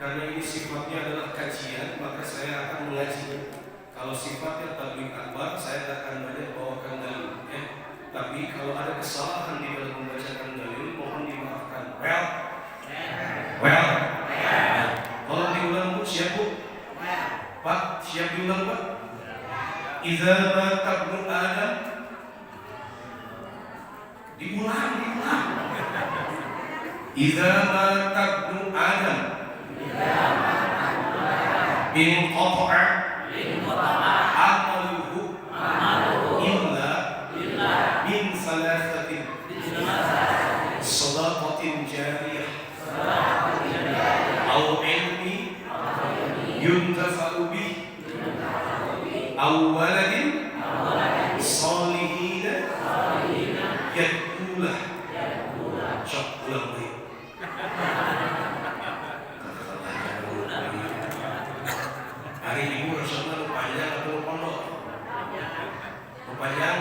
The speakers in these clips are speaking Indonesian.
Karena ini sifatnya adalah kajian, maka saya akan mengaji. Kalau sifatnya tabligh akbar, saya akan banyak bawakan dalil. Tapi kalau ada kesalahan di dalam membacakan dalil, mohon dimaafkan. Well. Tolong diulang Bu, siap Bu? Pak, siap diulang Pak? Idza mata ibnu Adam. Diulang. Idza mata ibnu Adam. In qata'a amaluhu illa min salasatin sadaqatin jariyah aw ilmi yuntafa'u bih aw waladin salihin yad'ulah. Sok ulang lagi. Hari Minggu Rasulullah panjang atau pondok? Panjang.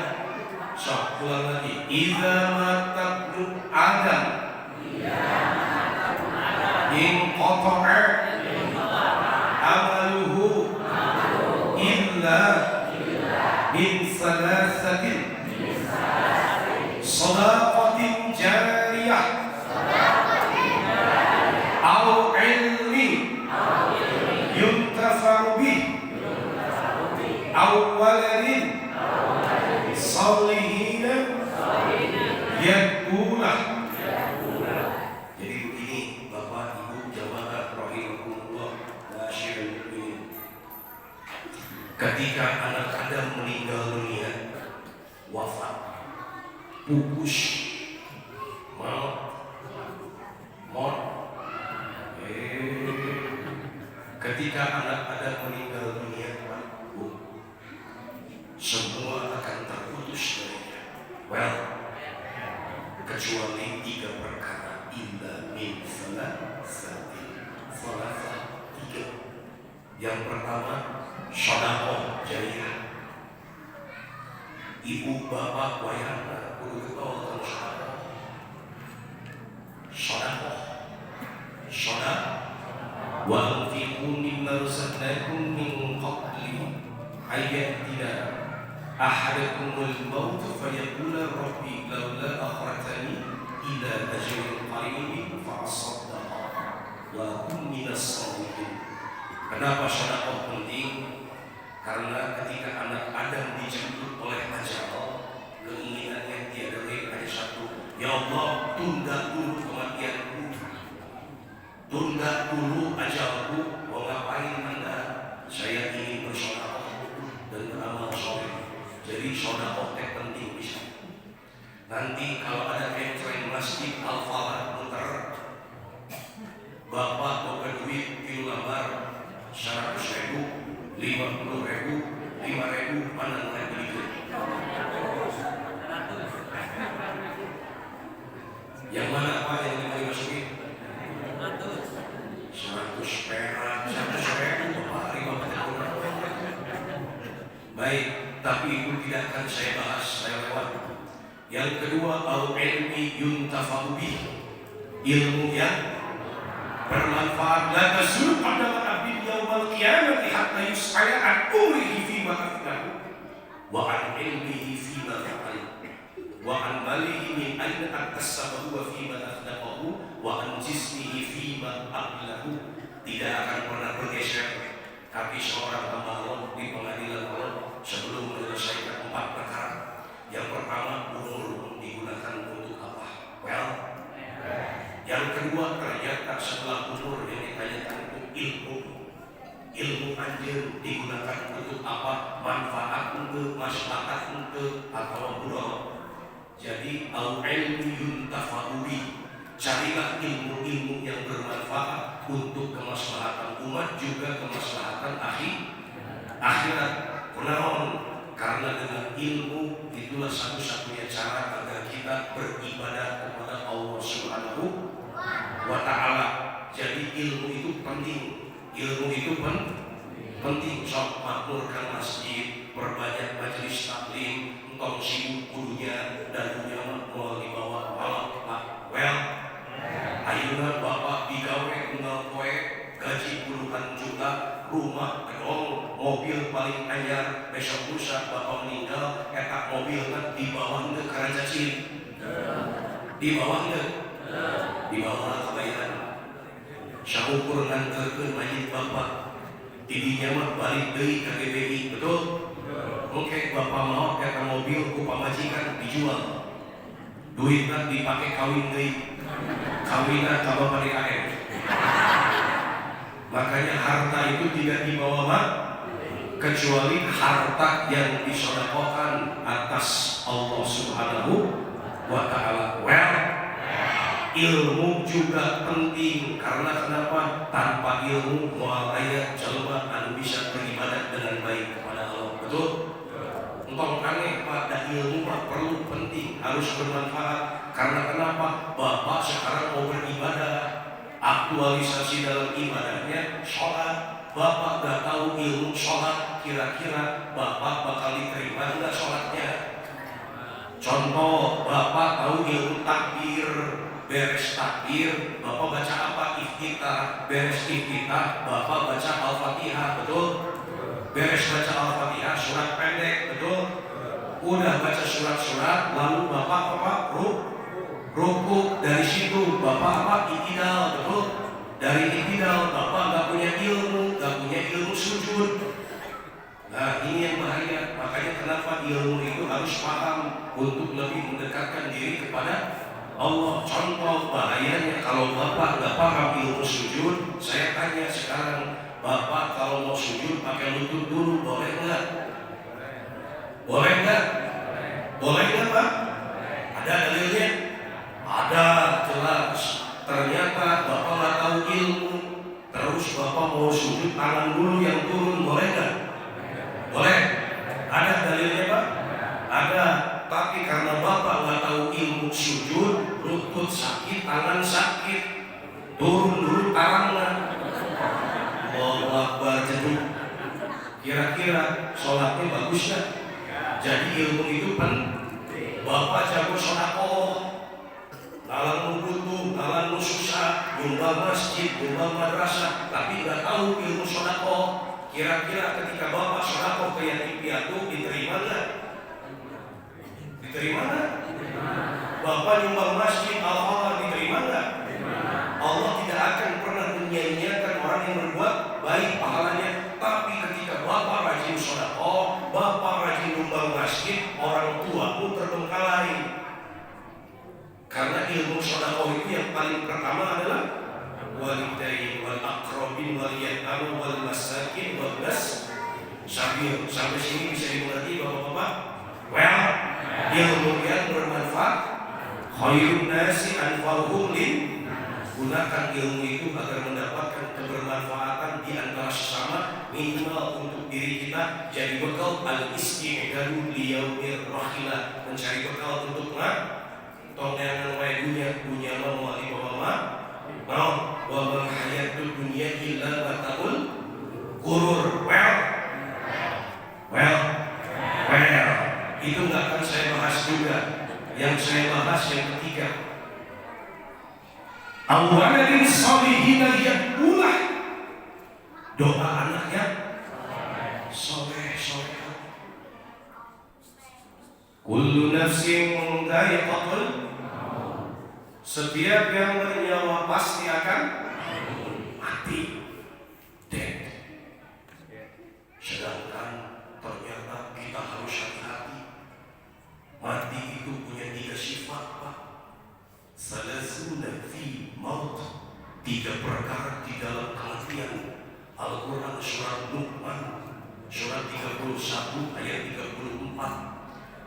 Sok ulang lagi. Idza mata ibnu Adam in qata'a amaluhu illa min salasatin sadaqatin jariyah aw ilmi yuntafa'u bih aw waladin salihin yad'ulah. Jadi begini Bapak Ibu jamaah rahimahumullah, masyaallah mukminin. Ketika anak Adam meninggal dunia, wafat, pupus, maut. Ketika anak Adam meninggal dunia, semua akan terputus darinya. Well, kecuali 3 perkara. Illa min salasatin. Salasah 3. Yang pertama, shadaqah jariyah. Ibu bapak wayana kudu ketawa tentang shadaqah. Wa anfiqu mimma razaqnakum min qabli ayyatina ahadakumul maut fayaqula rabbi laula akhartani ila ajalin qaribin fa asaddaqa wa kum minas shalihin. Kenapa sedekah penting? Karena ketika anak Adam dijemput oleh ajal, keinginannya tiada lain hanya satu, ya Allah, tunda dulu kematianku, tunda dulu ajalku. Mau ngapain Anda? Saya ingin bersedekah dan beramal soleh. Jadi sedekah penting bisa. Nanti kalau ada entry masjid Al-Falah muter, Bapak buka duit kilo lambar 100.000, 50.000, 5.000, mana yang begitu? Yang mana Pak yang dimasukin? 100 perak, 100.000, Bapak 50.000. Baik, tapi itu tidak akan saya bahas, saya lewat. Yang kedua, al-ilmi yuntafa'u bih, ilmu yang bermanfaat. La tazulu qadama abdin yaumal qiyamati hatta yus'ala an umrihi fima afnahu wa an ilmihi fima fa'al wa an malihi min aina aktasabahu wa fima afnaqahu wa an jismihi fima aqlahu. Tidak akan pernah bergeser kaki seorang hamba Allah di pengadilan Allah sebelum menyelesaikan 4 perkara. Yang pertama, umur digunakan untuk apa? Well, yang kedua, ternyata setelah umur yang ditanyakan untuk ilmu. Ilmu anjir digunakan untuk apa? Manfaat untuk masyarakat untuk atau buruh. Jadi al-ilmu yuntafa'u bih. Carilah ilmu-ilmu yang bermanfaat untuk kemaslahatan umat juga kemaslahatan akhirat. Kenaon? Karena dengan ilmu itulah satu-satunya cara agar kita beribadah kepada Allah Subhanahu wa ta'ala. Jadi ilmu itu penting. Ilmu itu penting. Sok makmurkan masjid, perbanyak majelis taklim, entong sibuk gurunya dan dunia mau dibawa malam Pak. Well, ayeuna Bapak bigawe unggal poe gaji puluhan juta, rumah gedong, mobil paling anyar, besok lusa bapak meninggal, etak mobil kan dibawa ke Raja Cilik, dibawa kebayaran, syukur nganterkeun mayit bapak, tidinya mah balik deui ka GBI, betul? Oke, bapak mau eta mobil ku pamajikan dijual, duitnya dipakai kawin deui, kawinan ka bapak DKM. Makanya harta itu tidak dibawa kecuali harta yang disedekahkan atas Allah Subhanahu wa Ta'ala. Well, ilmu juga penting karena kenapa? Tanpa ilmu moal aya jalma anu bisa beribadah dengan baik kepada Allah. Betul? Entong aneh pada ilmu mah perlu penting, harus bermanfaat. Karena kenapa? Bapak sekarang mau beribadah, aktualisasi dalam ibadahnya sholat. Bapak gak tahu ilmu sholat, kira-kira bapak bakal diterima enggak sholatnya? Contoh, bapak tahu ilmu takbir, beres takbir bapak baca apa? Iftitah. Beres iftitah bapak baca Al-Fatihah, betul? Beres baca Al-Fatihah surat pendek, betul? Udah baca surat-surat lalu bapak apa? Ruku. Dari situ bapak apa? I'tidal, betul? Dari i'tidal bapak gak punya ilmu sujud. Nah ini yang bahaya. Makanya kenapa ilmu itu harus paham untuk lebih mendekatkan diri kepada Allah. Contoh bahayanya kalau bapak gak paham ilmu sujud, saya tanya sekarang, bapak kalau mau sujud pakai lutut dulu, boleh nggak? Boleh nggak? Boleh nggak Pak? Ada dalilnya? Ada, jelas. Ternyata bapak nggak tahu ilmu, terus bapak mau sujud tangan dulu yang turun, boleh nggak? Boleh. Ada dalilnya Pak? Ada. Tapi karena bapak nggak tahu ilmu sujud, lutut sakit, tangan sakit, turun dulu tangannya. Allahu Akbar jeduk. Kira-kira sholatnya bagus nggak? Jadi ilmu itu penting. Bapak jago sedekah, ngalang butuh, ngalang susah, nyumbang masjid, nyumbang madrasah, tapi nggak tahu ilmu sedekah. Kira-kira ketika bapak sedekah ke yatim piatu diterima nggak? Diterima nggak? Bapak nyumbang masjid Al-Fatihah diterima nggak? Allah tidak akan pernah menyia-nyiakan orang yang berbuat baik pahalanya. Tapi ketika bapak rajin sedekah, bapak rajin nyumbang masjid, orang tuamu terbengkalai. Karena ilmu sedekah itu yang paling pertama adalah walidain wal aqrabin wal yatama wal masakin wal nas sabil. Sampai sini bisa dimengerti Bapak-bapak? Well, ilmu yang bermanfaat, khairun nasi anfa'uhum lin. Gunakan ilmu itu agar mendapatkan kebermanfaatan di antara sesama, minimal untuk diri kita jadi bekal al-isti'dadu liyaumir rahilah, mencari bekal untuk tongengan wae dunia mau ali bawa mau wa ma hayatud dunya illa mata'ul ghurur. Well, itu nggak akan saya bahas juga. Yang saya bahas yang ketiga, awaladin salihina yad'ulah, doa anaknya soleh. Kullu nafsin dha'iqatul, setiap yang bernyawa pasti akan mati, dead. Sedangkan ternyata kita harus hati-hati. Mati itu punya 3 sifat Pak. Salasuna fi maut, 3 perkara di dalam kematian. Al-Quran surat Luqman surat 31 ayat 34.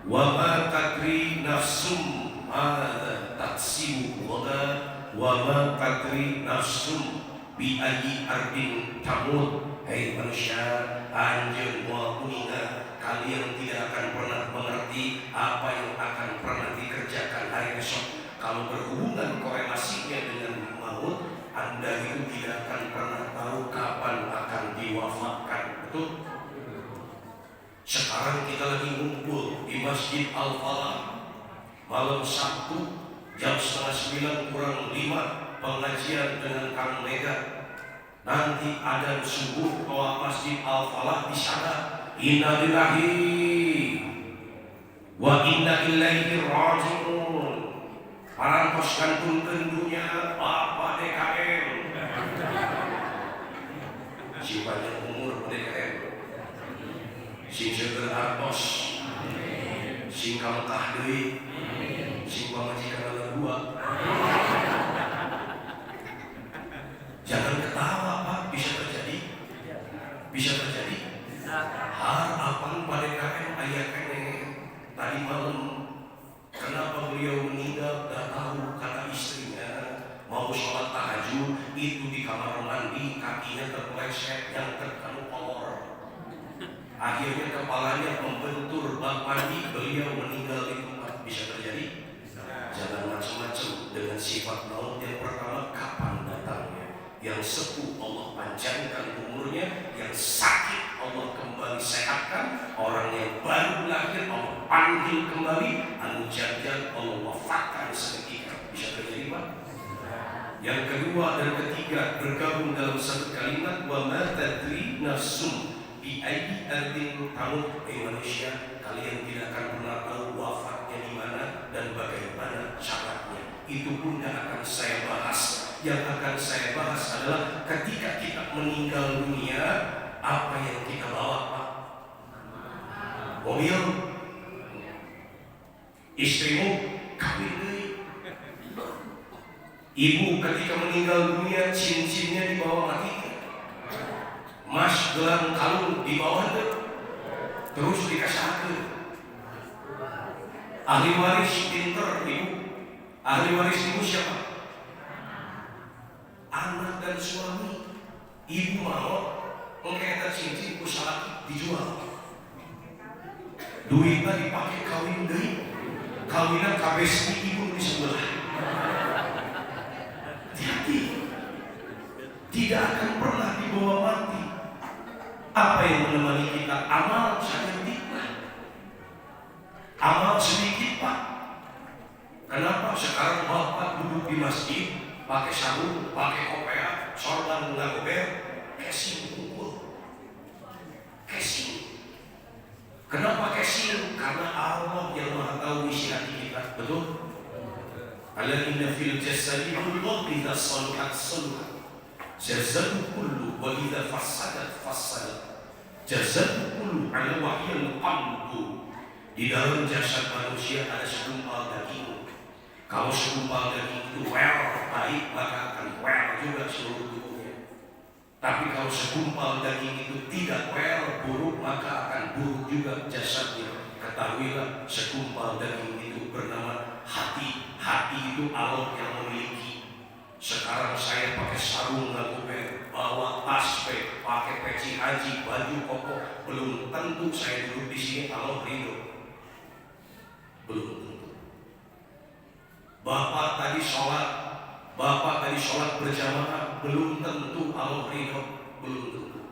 Wa ma tadri nafsum madza taksibu ghadan wa ma tadri nafsum bi ayyi ardin tamut. Hei manusia, anjeun moal kuningan, kalian tidak akan pernah mengerti apa yang akan pernah dikerjakan hari esok. Kalau berhubungan korelasinya dengan maut, Anda itu tidak akan pernah tahu kapan akan diwafatkan. Betul? Sekarang kita lagi ngumpul di Masjid Al-Falah malam Sabtu jam 8:30 kurang 5 pengajian dengan Kang Mega. Nanti ada subuh bahwa Masjid Al-Falah di sana. Inna lillahi wa inna ilaihi raji'un. Parantos kantunkeun dunya Bapak DKM. Si panjang umur DKM. Si seueur artos. Si kalengkah deui. Si pamajikan dua. Jangan ketawa Pak, bisa terjadi. Bisa terjadi. Harapan pada KM ayah kene tadi malam. Kenapa beliau meninggal? Gak tahu, kata istrinya mau sholat tahajud itu di kamar mandi kakinya terpeleset yang terkena kolor. Akhirnya kepalanya membentur bak mandi, beliau meninggal di tempat. Bisa terjadi. Jangan macam-macam dengan sifat maut. Yang pertama, kapan datangnya? Yang sepuh Allah panjangkan umurnya, yang sakit Allah kembali sehatkan, orang yang baru lahir Allah panggil kembali, anu jangan Allah wafatkan seketika. Bisa terjadi Pak? Yang kedua dan ketiga bergabung dalam satu kalimat, wa ma tadri nafsum bi ayyi ardin tamut. Manusia, kalian tidak akan pernah tahu wafatnya di mana dan bagaimana caranya. Itu pun tidak akan saya bahas. Yang akan saya bahas adalah ketika kita meninggal dunia, apa yang kita bawa Pak? Mobil, istrimu kawin deui. Ibu ketika meninggal dunia, cincinnya dibawa mati. Mas gelang kalung dibawa tuh, terus dikasihkan. Ahli waris pinter ibu. Ahli waris ibu siapa? Anak dan suami. Ibu mau mengkata cincin usaha dijual. Duitnya dipakai kawin deui. Kawinan kabeh ibu di sebelah. Hati-hati. Tidak akan pernah dibawa mati. Apa yang menemani kita? Amal sedikit. Amal sedikit Pak. Kenapa sekarang Bapak duduk di masjid pakai sarung, pakai kopiah, sorban nggak gober, casing kumpul, casing. Kenapa casing? Karena Allah yang Maha tahu isi hati kita, betul? Ala inna fil jasadi mudghah idza saluhat saluhat jasadu kullu wa idza fasadat fasadat jasadu kullu ala wahyil qalbu. Di dalam jasad manusia ada segumpal daging. Kalau segumpal daging itu baik, maka akan juga seluruh tubuhnya. Tapi kalau segumpal daging itu tidak buruk, maka akan buruk juga jasadnya. Ketahuilah segumpal daging itu bernama hati. Hati itu Allah yang memiliki. Sekarang saya pakai sarung ngagober, bawa tas pakai peci haji, baju koko, belum tentu saya duduk di sini Allah ridho. Belum tentu. Bapak tadi sholat berjamaah, belum tentu Allah ridho, belum tentu.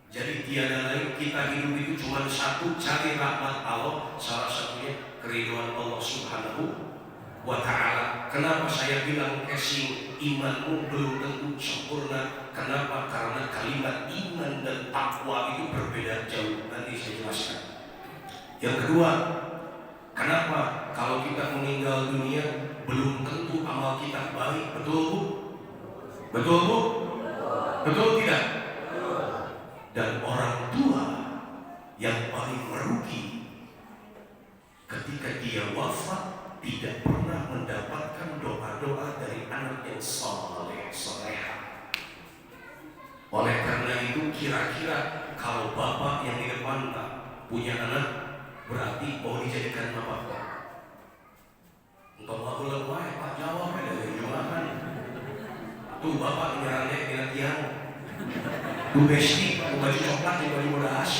Jadi tiada lain, kita hidup itu cuma satu, cari rahmat Allah, salah satunya keridhaan Allah Subhanahu wa Ta'ala. Kenapa saya bilang casing imanmu belum tentu sempurna? Kenapa? Karena kalimat iman dan takwa itu berbeda jauh. Nanti saya jelaskan. Yang kedua, kenapa kalau kita meninggal dunia belum tentu amal kita baik? Betul Bu? Betul Bu? Betul tidak? Dan orang tua yang paling merugi ketika dia wafat tidak pernah mendapatkan doa-doa dari anak yang soleha. Oleh karena itu kira-kira kalau bapak yang di depan punya anak, berarti mau dijadikan apa Pak? Untuk makulah Pak jawab dari jumlahan. Tuh bapak nyerangnya dengan tiang. Tuh besti, baju coklat di baju bodas.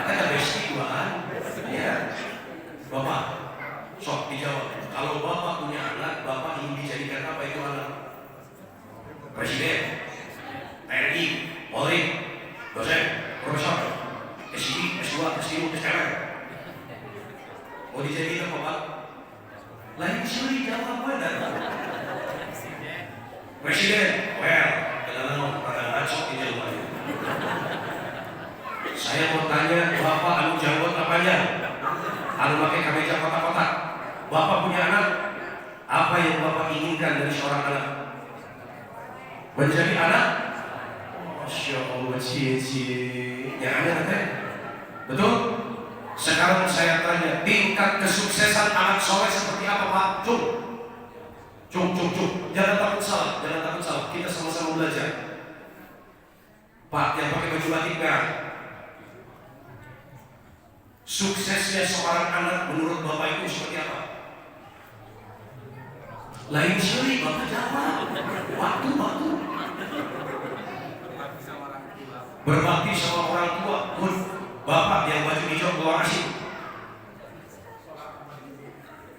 Kan besti tuan. Ya, bapak. Sok dijawab. Kalau bapak punya anak, bapak ingin dijadikan apa itu anak? Presiden, TNI, Polri, dosen, profesor, S1, S2, S3, S3. Mau dijadikan apa Pak? Lain sih jawab apa dah? Presiden, well, dengan nama Anu pakai kemeja kotak-kotak. Bapak punya anak, apa yang Bapak inginkan dari seorang anak? Menjadi anak? Masya Allah, cie-cie. Yang ada teh? Betul? Sekarang saya tanya, tingkat kesuksesan anak soleh seperti apa Pak? Cung. Jangan takut salah, kita sama-sama belajar. Pak yang pakai baju batik merah, suksesnya seorang anak menurut Bapak itu seperti apa? Lain sekali Bapak jawab. Waktu. Berbakti sama orang tua. Bapak yang baju hijau keluar asing,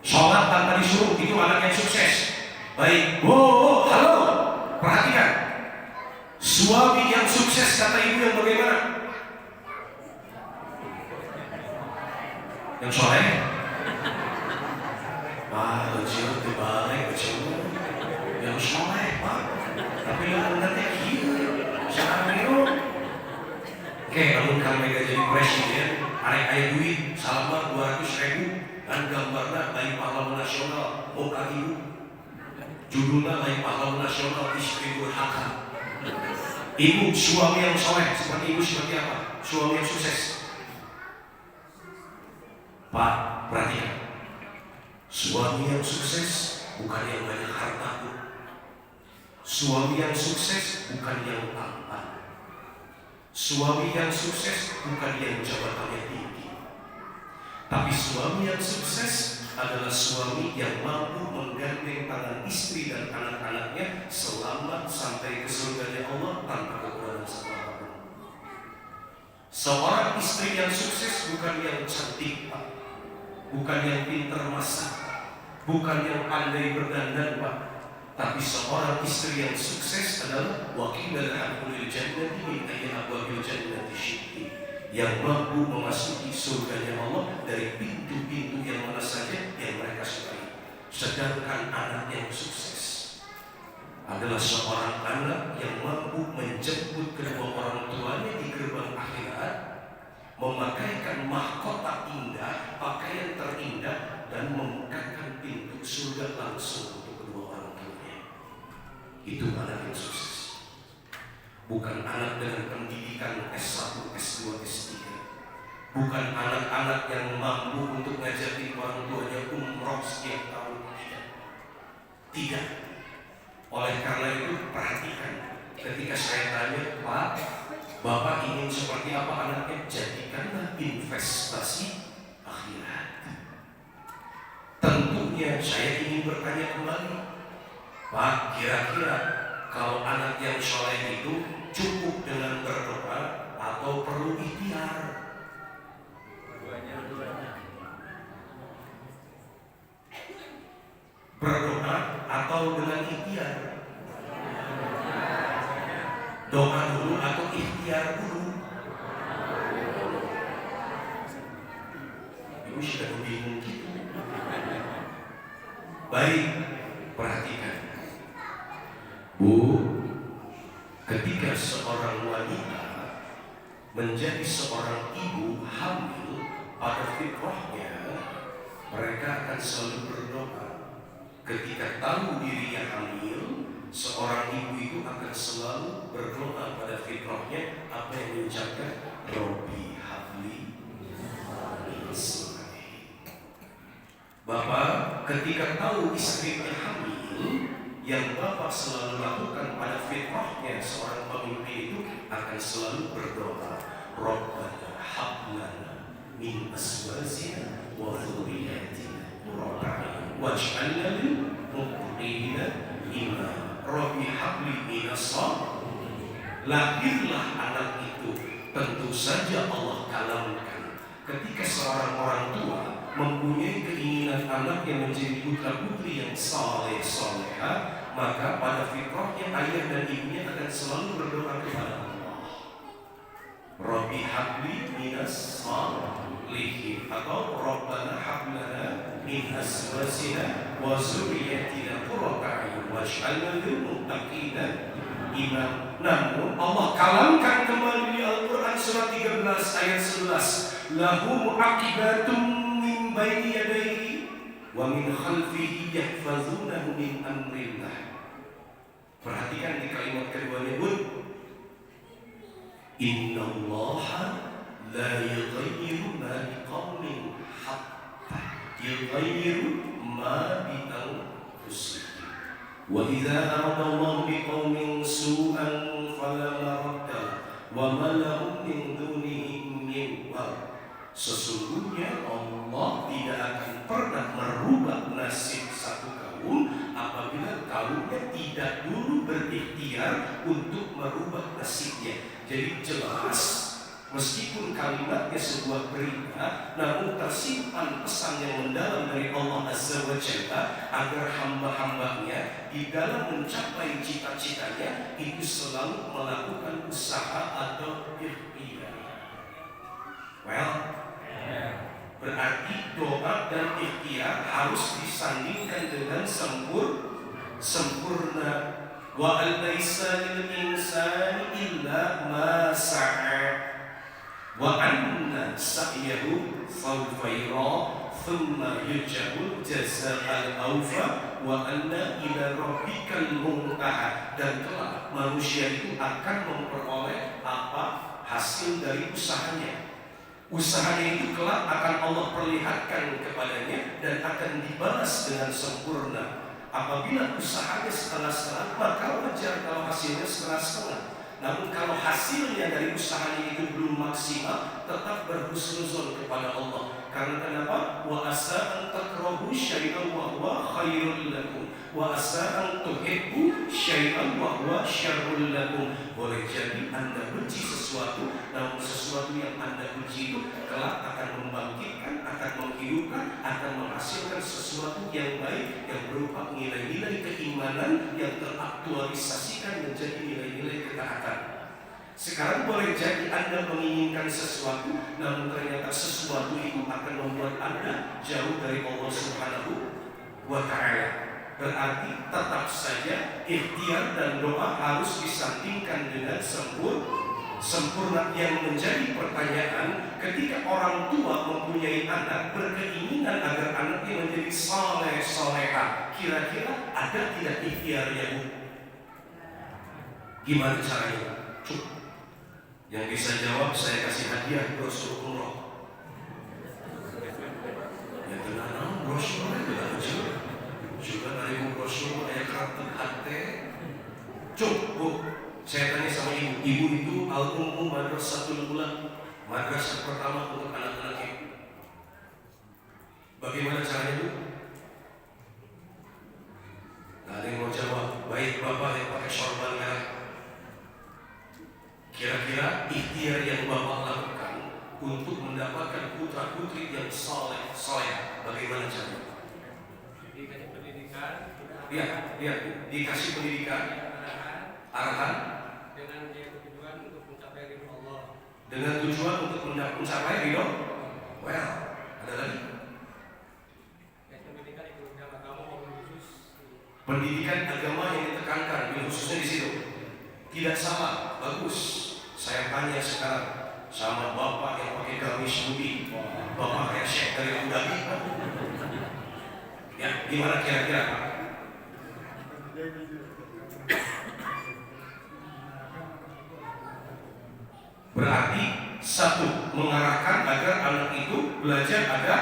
sholat tanpa disuruh, itu anak yang sukses. Baik, halo, perhatikan. Suami yang sukses kata ibu yang bagaimana? Yang soleh? Kecil terbalik, kecil. Yang soleh, Pak. Tapi yang nanti sekarang itu. Oke, namun kami jadi presiden, arek duit, salamar 200.000, dan gambarnya bayi pahlawan nasional, muka ibu. Judulnya bayi pahlawan nasional, istri durhaka. Ibu, suami yang soleh, seperti ibu seperti apa? Suami yang sukses. Pak, perhatikan. Suami yang sukses bukan yang banyak harta. Suami yang sukses bukan yang tampan. Suami yang sukses bukan yang jabatannya tinggi. Tapi suami yang sukses adalah suami yang mampu menggandeng tangan istri dan anak-anaknya selamat sampai ke surganya Allah tanpa kekurangan apapun. Seorang istri yang sukses bukan yang cantik, Pak. Bukan yang pintar masak, bukan yang pandai berdandan, Pak. Tapi seorang istri yang sukses adalah wakilul abdul jannati min abwabil jannati syi'ti, yang mampu memasuki surganya Allah dari pintu-pintu yang mana saja yang mereka sukai. Sedangkan anak yang sukses adalah seorang anak yang mampu menjemput kedua orang tuanya di gerbang akhirat, memakaikan mahkota indah, pakaian terindah, dan membukakan pintu surga langsung untuk kedua orang tuanya. Itu anak yang sukses. Bukan anak dengan pendidikan S1, S2, S3. Bukan anak-anak yang mampu untuk ngajakin orang tuanya umroh setiap tahun. Tidak. Oleh karena itu perhatikan, ketika saya tanya, Pak, Bapak ingin seperti apa anaknya? Jadikanlah investasi akhirat. Tentunya saya ingin bertanya kembali, Pak, kira-kira kalau anak yang soleh itu cukup dengan berdoa atau perlu ikhtiar? Berdoa atau dengan ikhtiar? Doa dulu atau ikhtiar dulu? Ibu sudah bingung gitu. Baik, perhatikan. Bu, ketika seorang wanita menjadi seorang ibu hamil, pada fitrahnya mereka akan selalu berdoa. Ketika tahu dirinya hamil, seorang ibu itu akan selalu berdoa pada fitrahnya, apa yang diucapkan? Robbi habli min salihin. Bapak ketika tahu istrinya hamil, yang Bapak selalu lakukan pada fitrahnya seorang pemimpin itu akan selalu berdoa, Rabbana hablana min azwajina wa dhurriyyatina qurrata a'yun waj'alna lil muttaqina imama. Rabbi habli minas shalihin. Lahirlah anak itu, tentu saja Allah kalamkan. Ketika seorang orang tua mempunyai keinginan anak yang menjadi putra putri yang saleh soleha, maka pada fitrahnya ayah dan ibunya akan selalu berdoa kepada Allah, Rabbi habli minas shalihin, atau Rabbana hablana min azwajina wa dzurriyyatina qurrata a'yun waj'alna lil muttaqina imama. Namun Allah kalamkan kembali di Al-Quran surat 13 ayat 11, lahum aqibatum min baini yadayhi wa min khalfihi yahfazunahu min amrillah. Perhatikan di kalimat keduanya pun, innallaha la yughayyiru ma biqaumin hatta yughayyiru ma bi anfusihim. Wa idza arada Allahu biqaumin su'an fala maradda wa ma lahum min dunihi min wal. Sesungguhnya Allah tidak akan pernah merubah nasib satu kaum apabila kaumnya tidak dulu berikhtiar untuk merubah nasibnya. Jadi jelas, meskipun kalimatnya sebuah berita, namun tersimpan pesan yang mendalam dari Allah Azza wa Jalla agar hamba-hambanya di dalam mencapai cita-citanya itu selalu melakukan usaha atau ikhtiar. Berarti doa dan ikhtiar harus disandingkan dengan sempurna. Wa alaysa lil insani illa ma sa'a wa anna sa'yahu sawfa yura thumma yujzahul jazaa'al awfa wa anna ila rabbikal muntaha. Dan kelak manusia itu akan memperoleh apa hasil dari usahanya. Usahanya itu kelak akan Allah perlihatkan kepadanya dan akan dibalas dengan sempurna. Apabila usahanya setengah-setengah, maka wajar kalau hasilnya setengah-setengah. Namun kalau hasilnya dari usahanya itu belum maksimal, tetap berhusnuzon kepada Allah. Karena kenapa? Wa asa an takrahu syai'an wa huwa khairul lakum wa asa an tuhibbu syai'an wa huwa syarrul lakum. Boleh jadi Anda benci sesuatu, namun sesuatu yang Anda benci itu kelak akan membangkitkan, akan menghidupkan, akan menghasilkan sesuatu yang baik yang berupa nilai-nilai keimanan yang teraktualisasikan menjadi nilai-nilai ketaatan. Sekarang boleh jadi Anda menginginkan sesuatu, namun ternyata sesuatu itu akan membuat Anda jauh dari Allah Subhanahu wa Ta'ala. Berarti tetap saja ikhtiar dan doa harus disandingkan dengan sempurna. Yang menjadi pertanyaan, ketika orang tua mempunyai anak, berkeinginan agar anaknya menjadi saleh soleha, kira-kira ada tidak ikhtiarnya, Bu? Gimana caranya? Yang bisa jawab saya kasih hadiah brosur umroh. Yang kenal brosur itu juga dari brosur ayat kartu hati. Bu, saya tanya sama ibu. Ibu itu al-ummu madrasatul ula, madrasah pertama untuk anak-anak ibu. Bagaimana caranya, Bu? Gak ada yang mau jawab. Baik bapak yang pakai sorban merah. Kira-kira ikhtiar yang Bapak lakukan untuk mendapatkan putra-putri yang saleh, bagaimana caranya? Dikasih pendidikan. Iya, dikasih pendidikan. Arahan. Dengan tujuan untuk mencapai ridho Allah. Dengan tujuan untuk mencapai ridho. Well, ada lagi. Pendidikan itu agama maupun khusus. Pendidikan agama yang ditekankan, khususnya di situ. Tidak salah, bagus. Saya tanya sekarang sama bapak yang pakai gamis putih, bapak kayak Syekh dari Abu Dhabi. Ya, gimana kira-kira, Pak? Berarti satu, mengarahkan agar anak itu belajar agar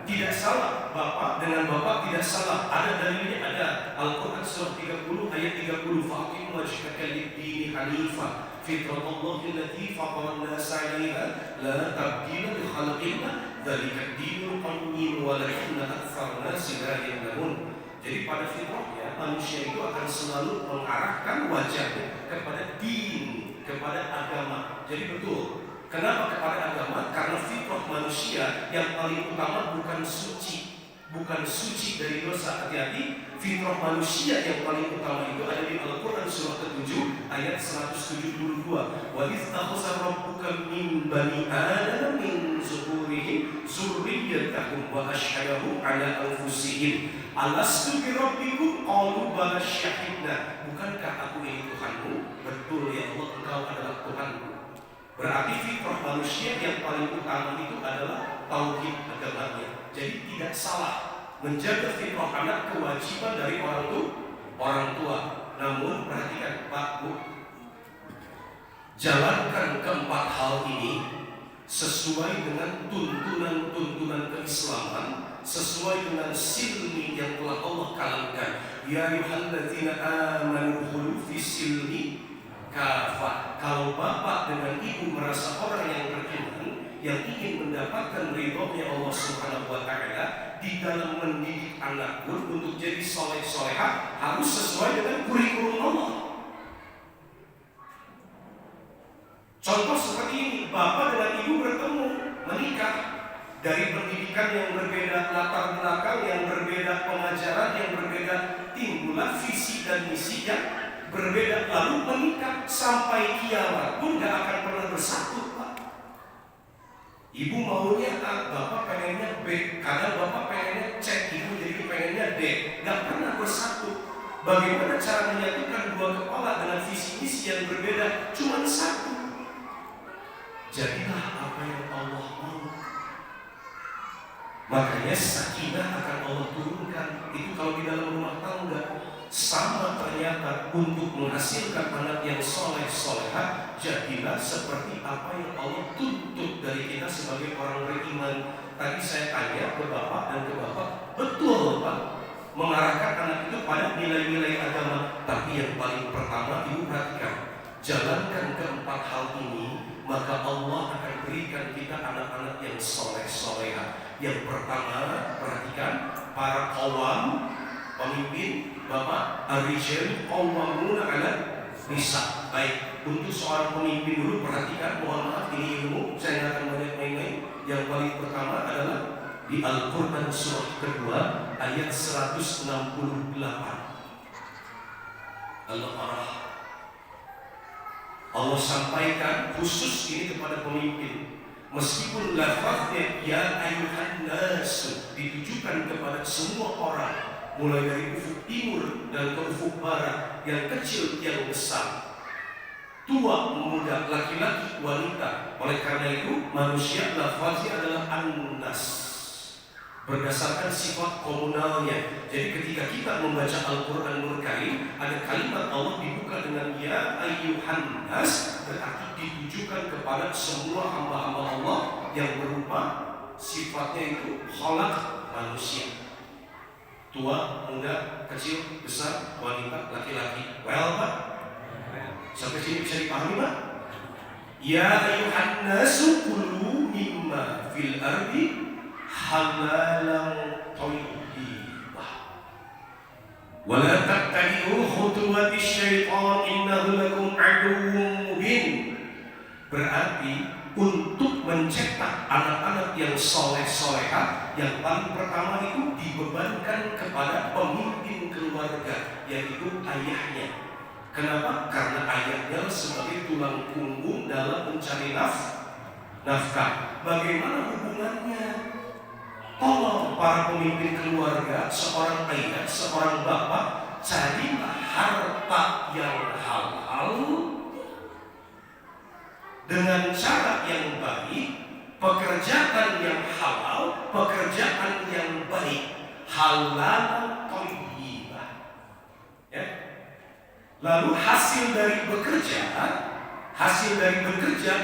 tidak salah. Bapak dengan bapak tidak salah. Ada dalilnya, ada Al-Quran surah 30 ayat 30. Fa'aqimu wajhaka lid-dini hanifah fitratallahi allati fatara an-nasa 'alaiha la tabdila li khalqillah dzalika ad-dinul qayyim walakinna aktsara an-nasi la ya'lamun. Jadi pada fitrahnya manusia itu akan selalu mengarahkan wajahnya kepada din, kepada agama. Jadi betul. Kenapa kepada agama? Karena fitrah manusia yang paling utama bukan suci dari dosa. Hati-hati, fitrah manusia yang paling utama itu ada di Al-Quran surah ke-7 ayat 172. Wa idz akhadha rabbuka min bani adama min zuhurihim dzurriyyatahum wa asyhadahum ala anfusihim alastu bi rabbikum qalu bala syahidna. Bukankah aku ini Tuhanmu? Betul ya Allah, engkau adalah Tuhanku. Berarti fitrah manusia yang paling utama itu adalah tauhid agamanya. Jadi tidak salah menjaga fitrah anak kewajiban dari orang tua. Namun perhatikan Pak Bu, jalankan keempat hal ini sesuai dengan tuntunan keislaman, sesuai dengan silmi yang telah Allah kalamkan. Ya ayyuhalladzina amanu khulu fis silmi kafah. Kalau bapak dengan ibu merasa orang yang beriman, yang ingin mendapatkan ridhonya Allah Subhanahu wa Ta'ala di dalam mendidik anak pun untuk jadi soleh-solehah, harus sesuai dengan kurikulum Allah. Contoh seperti ini, bapak dengan ibu bertemu, menikah, dari pendidikan yang berbeda, latar belakang yang berbeda, pengajaran yang berbeda, timbullah visi dan misi yang berbeda, lalu menikah sampai kiamat pun gak akan pernah bersatu, Pak. Ibu maunya A, bapak pengennya B, kadang bapak pengennya C, ibu jadi pengennya D, gak pernah bersatu. Bagaimana cara menyatukan dua kepala dengan visi misi yang berbeda? Cuma satu. Jadilah apa yang Allah mau. Makanya sakinah akan Allah turunkan. Itu kalau di dalam rumah tangga. Sama ternyata untuk menghasilkan anak yang soleh-solehah, jadilah seperti apa yang Allah tuntut dari kita sebagai orang beriman. Tadi saya tanya ke bapak dan ke bapak, betul Pak, mengarahkan anak itu pada nilai-nilai agama. Tapi yang paling pertama, ibu perhatikan, jalankan keempat hal ini, maka Allah akan berikan kita anak-anak yang soleh-solehah. Yang pertama, perhatikan, para qawam, pemimpin, bapak, ar-rijal qawwamuna 'ala nisa. Baik, untuk seorang pemimpin dulu perhatikan, mohon maaf ini ilmu, saya nggak akan banyak main-main. Yang paling pertama adalah di Al-Quran surah kedua ayat 168. Al-Baqarah. Allah sampaikan khusus ini kepada pemimpin. Meskipun lafaznya ya ayyuhan nas ditujukan kepada semua orang, mulai dari ufuk timur dan ke ufuk barat, yang kecil yang besar, tua muda, laki-laki wanita. Oleh karena itu manusia lafaznya adalah an-nas berdasarkan sifat komunalnya. Jadi ketika kita membaca Al-Quranul Karim, ada kalimat Allah dibuka dengan ya ayyuhan nas, berarti ditujukan kepada semua hamba-hamba Allah yang berupa sifatnya itu khalaq, manusia, tua, muda, kecil, besar, wanita, laki-laki. Well Pak, sampai sini bisa dipahami Pak? Ya ayyuhan nasu kulu mimma fil ardi halalan thayyibah wa la tattabi'u khutuwati syaitan innahu lakum aduwwun mubin. Berarti untuk mencetak anak-anak yang soleh-solehah, yang paling pertama itu dibebankan kepada pemimpin keluarga, yaitu ayahnya. Kenapa? Karena ayahnya sebagai tulang punggung dalam mencari nafkah. Bagaimana hubungannya? Tolong para pemimpin keluarga, seorang ayah, seorang bapak, carilah harta yang halal dengan cara yang baik, pekerjaan yang halal, pekerjaan yang baik, halal thayyibah. Ya. Lalu hasil dari bekerja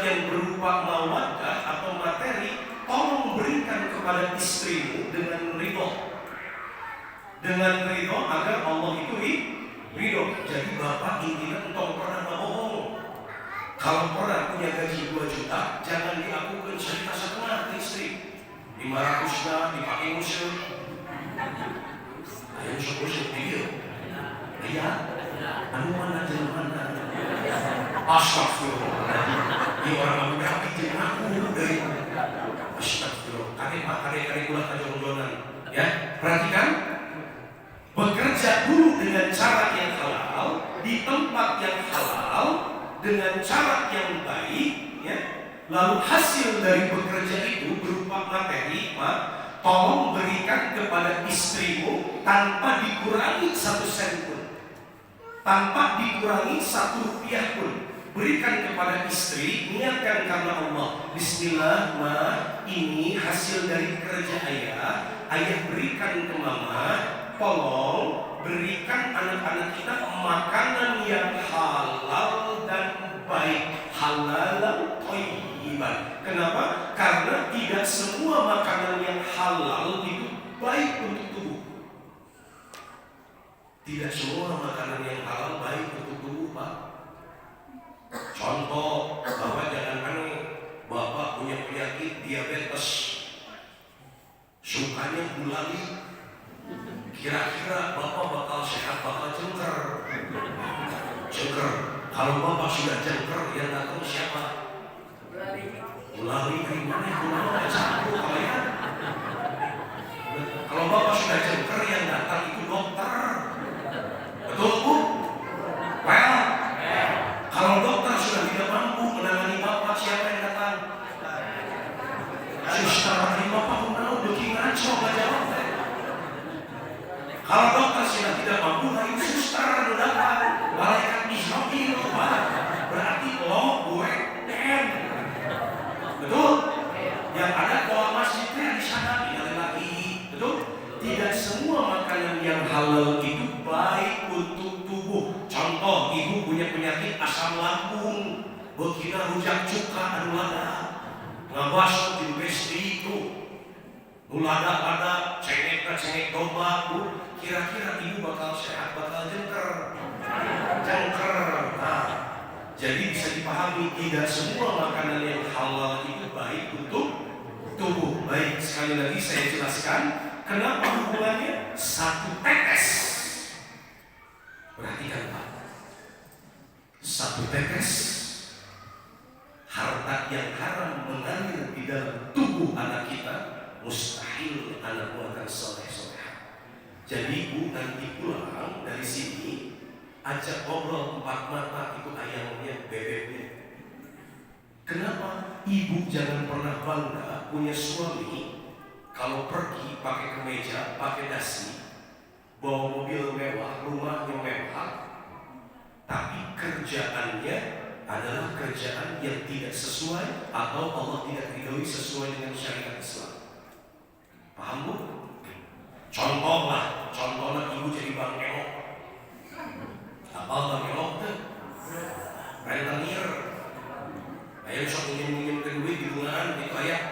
yang berupa mawaddah atau materi, tolong berikan kepada istrimu dengan ridho. Dengan ridho agar Allah itu ridho. Jadi bapak intinya entong pernah bohong. Kalau pernah punya gaji 2 juta, jangan dilakukan cerita setengah ke istri. 500 dipakai musuh. Ayo musuh video. Iya. Anu mana jalan mana? Astagfirullah. Ini orang Abu Dhabi jangan aku dari. Astagfirullah. Kare kula kajodonan. Ya, perhatikan. Bekerja dulu dengan cara yang halal, di tempat yang halal, dengan cara yang baik, ya. Lalu hasil dari bekerja itu berupa materi, Pak, tolong berikan kepada istrimu tanpa dikurangi 1 sen pun, tanpa dikurangi 1 rupiah pun. berikan kepada istri, niatkan karena Allah. Bismillah, ma, ini hasil dari kerja ayah. Ayah berikan ke mama. Tolong berikan anak-anak kita makanan yang halal dan baik, halal thayyiban. Kenapa? Karena tidak semua makanan yang halal itu baik untuk tubuh. Tidak semua makanan yang halal baik untuk tubuh, Pak. Contoh, Bapak jangan aneh, Bapak punya penyakit diabetes, sukanya gulali. Kira-kira Bapak bakal sehat, bakal jengker. Kalau Bapak sudah jengker, yang datang siapa? Gulali dari mana? Gulali satu kalian. Kalau Bapak sudah jengker, yang datang itu dokter. Betul, Bu? Well, kalau dokter sudah tidak mampu menangani Bapak, siapa yang datang? Suster dari Bapak mau bikin ngaco nggak jawab. Kalau dokter sudah tidak mampu, lagi suster datang. Malaikat Israfil, berarti lo, gue, dem. Betul? Yang ada doa masjidnya di sana tidak lagi. Betul? Tidak semua makanan yang halal itu baik untuk tubuh. Contoh, ibu punya penyakit asam lambung, begina rujak cuka anu lada, ngabas di besti itu, lada cengek domba, Bu. Kira-kira ibu bakal sehat, bakal jengker. Nah, jadi bisa dipahami tidak semua makanan yang halal itu baik untuk tubuh. Baik, sekali lagi saya jelaskan kenapa hubungannya satu tetes. Perhatikan, Pak. Satu tetes harta yang haram mengalir di dalam tubuh anak kita, mustahil anakmu akan soleh-soleh. Jadi Bu nanti pulang dari sini, ajak ngobrol 4 mata itu ayamnya, bebeknya. Kenapa ibu jangan pernah bangga punya suami kalau pergi pakai kemeja, pakai dasi, bawa mobil mewah, rumahnya mewah, tapi kerjaannya adalah kerjaan yang tidak sesuai atau Allah tidak ridhoi sesuai dengan syariat Islam. Paham, Bu? Contohnya ibu jadi bang elok. Apa bang elok tuh? Rentenir. Ayo sok minjem duit di bungaan gitu ayah.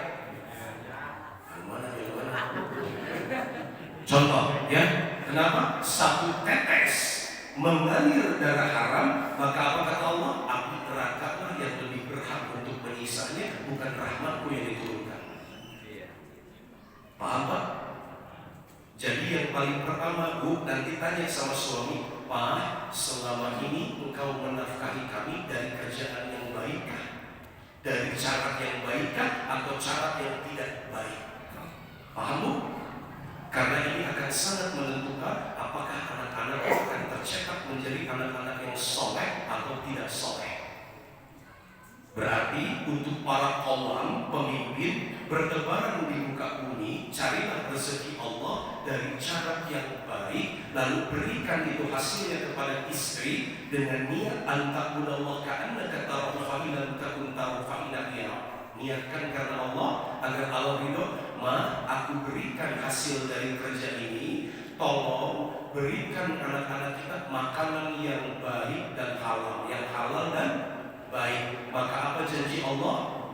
Mana? Contoh ya, kenapa? Satu tetes mengalir darah haram, maka apa kata Allah? Api neraka lah yang lebih berhak untuk menyisanya, bukan rahmatku yang diturunkan. Paham, Pak? Jadi yang paling pertama, Bu, nanti tanya sama suami, Pak, selama ini engkau menafkahi kami dari kerjaan yang baikkah? Dari cara yang baikkah atau cara yang tidak baik? Paham, Bu? Karena ini akan sangat menentukan apakah anak-anak akan tercetak menjadi anak-anak yang soleh atau tidak soleh. Berarti untuk para qawam, pemimpin, bertebaran di muka bumi, carilah rezeki Allah dari cara yang baik, lalu berikan itu hasilnya kepada istri dengan niat antakudallah ka'annaka tarahu fa in lam takun tarahu fa innahu. Niatkan karena Allah agar Allah ridho. Ma, aku berikan hasil dari kerja ini, tolong berikan anak-anak kita makanan yang baik dan halal, yang halal dan baik. Maka apa janji Allah?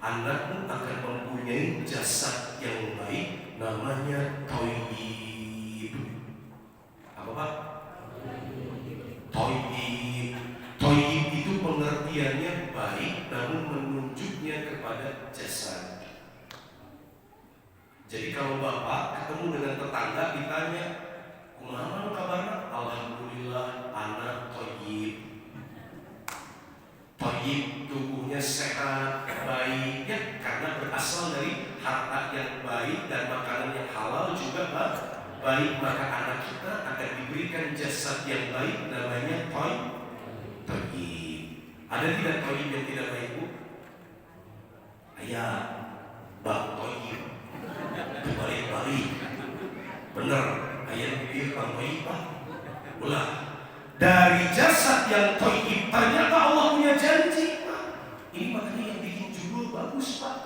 Anakmu akan mempunyai jasad yang baik, namanya thayyib. Apa, Pak? Thayyib. Thayyib itu pengertiannya baik, namun menunjuknya kepada jasad. Jadi kalau Bapak ketemu dengan tetangga ditanya, kumaha kabarna? Alhamdulillah, anak thayyib. Thayyib tubuhnya sehat, baik ya, karena berasal dari harta yang baik dan makanan yang halal juga baik. Maka anak kita akan diberikan jasad yang baik, namanya thayyib. Ada tidak thayyib yang tidak baik, Bu? Ayah, bang thayyib, balik-balik. Bener, ayah dipilih bang thayyib, Pak. Ulah, dari jasad yang thayyib. Ternyata Allah punya janji, Pak. Ini makanya yang bikin judul bagus, Pak.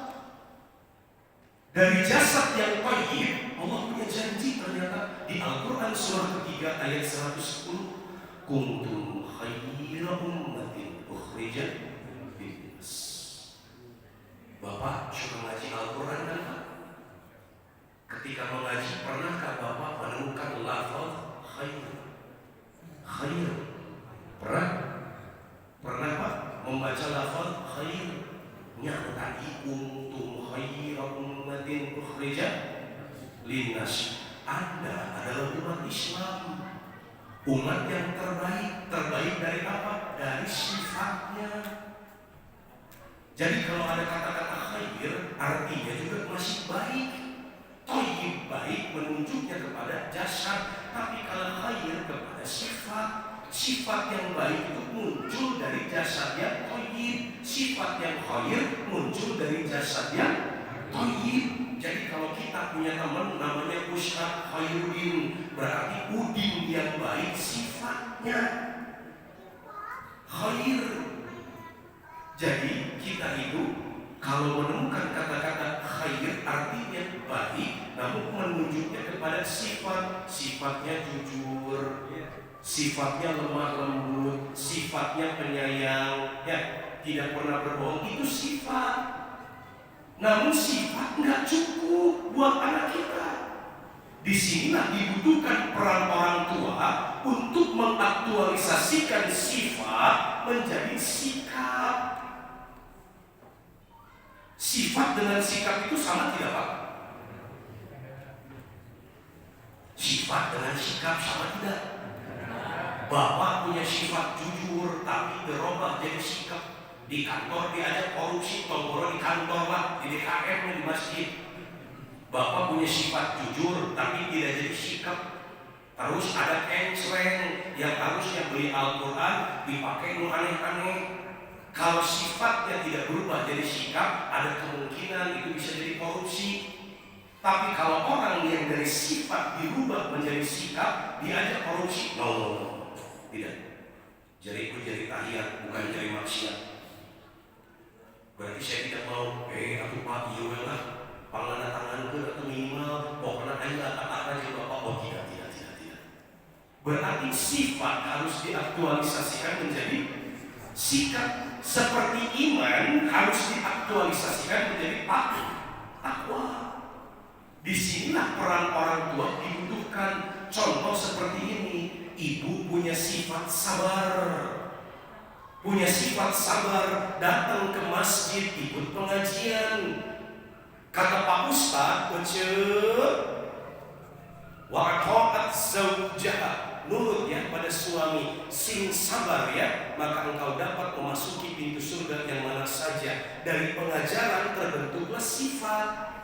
Dari jasad yang thayyib, Allah punya janji. Ternyata di Al-Quran surah ketiga ayat 110, kuntum khayra ummatin ukhrijat linnas. Bapak suka ngaji Al-Quran kan, Pak? Ketika mengaji, pernahkah Bapak menemukan lafaz khair? Khair. Pernah Pak membaca lafaz khair? Nyata kuntum khayra ummatin ukhrijat linnas. Anda adalah umat Islam, umat yang terbaik. Terbaik dari apa? Dari sifatnya. Jadi kalau ada kata-kata khair, artinya juga masih baik. Thayyib baik menunjuknya kepada jasad, tapi kalau khair kepada sifat. Sifat yang baik itu muncul dari jasad yang thayyib. Sifat yang khair muncul dari jasad yang thayyib. Jadi kalau kita punya teman namanya Ustaz Khairuddin, berarti Udin yang baik sifatnya khair. Jadi kita itu kalau menemukan kata-kata khair artinya baik, namun menunjuknya kepada sifat. Sifatnya jujur, sifatnya lemah lembut, sifatnya penyayang, ya, tidak pernah berbohong. Itu sifat. Namun sifat nggak cukup buat anak kita. Disinilah dibutuhkan peran orang tua untuk mengaktualisasikan sifat menjadi sikap. Sifat dengan sikap itu sama tidak, Pak? Sifat dengan sikap sama tidak? Bapak punya sifat jujur, tapi berubah jadi sikap. Di kantor diajak korupsi, tongkoro di kantor, Pak, di DKM, di masjid. Bapak punya sifat jujur, tapi tidak jadi sikap. Terus ada encreng yang harusnya beli Al-Quran dipakai nu aneh-aneh. Kalau sifatnya tidak berubah jadi sikap, ada kemungkinan itu bisa jadi korupsi. Tapi kalau orang yang dari sifat dirubah menjadi sikap, diajak korupsi, no, tidak. Jadi itu jadi tahiyat, bukan jadi maksiat. Berarti saya tidak mau, aku Pak, iya lah, panggana tangan ke atau minimal, pokoknya aja kata-kata aja Bapak, oh tidak. Berarti sifat harus diaktualisasikan menjadi sikap. Seperti iman harus diaktualisasikan menjadi takwa. Disinilah peran orang tua dibutuhkan. Contoh seperti ini, ibu punya sifat sabar. Punya sifat sabar, datang ke masjid, ikut pengajian. Kata Pak Ustadz, wa'ata'at zawjaha, nurut ya pada suami, sing sabar ya, maka engkau dapat memasuki pintu surga yang mana saja. Dari pengajaran terbentuklah sifat.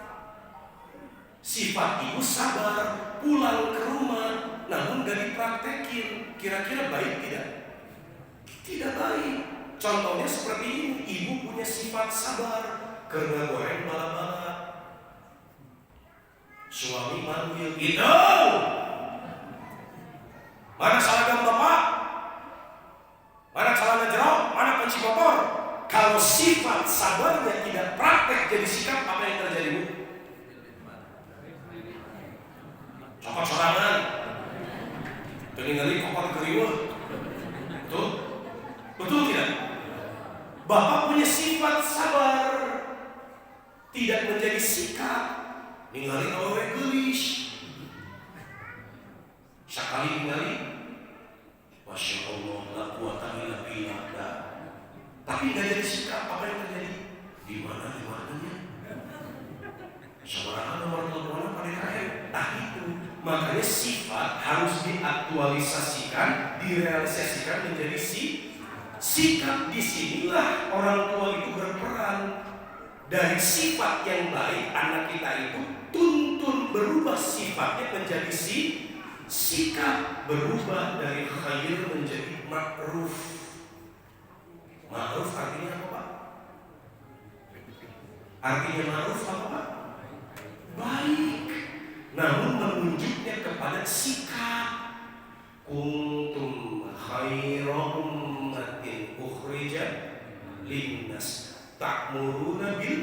Sifat ibu sabar, pulang ke rumah, namun gak dipraktekin. Kira-kira baik tidak? Tidak baik. Contohnya seperti ini, ibu punya sifat sabar, karena goreng bala-bala. Suami manggil, gitu. Mana seragam bapak? Mana celana jeruk? Mana kunci motor? Kalau sifat sabarnya tidak praktek jadi sikap, apa yang terjadi, Bu? Copot sorangan, peninggali kopot keriwah. Betul tidak? Bapak punya sifat sabar, tidak menjadi sikap. Ninggalin awewe gelis, sekali ninggalin, Masya Allah, la quwata illa billah. Tapi nggak jadi sikap, apa yang terjadi? Di mananya? Seorang nomor teleponan pada kaya. Nah itu, makanya sifat harus diaktualisasikan, direalisasikan menjadi sikap. Disinilah orang tua itu berperan. Dari sifat yang baik anak kita itu tuntun berubah sifatnya menjadi sikap, berubah dari khair menjadi ma'ruf. Ma'ruf artinya apa, Pak? Artinya ma'ruf apa, Pak? Baik, namun menunjuknya kepada sikap. Kuntum linnas ta'muruna bil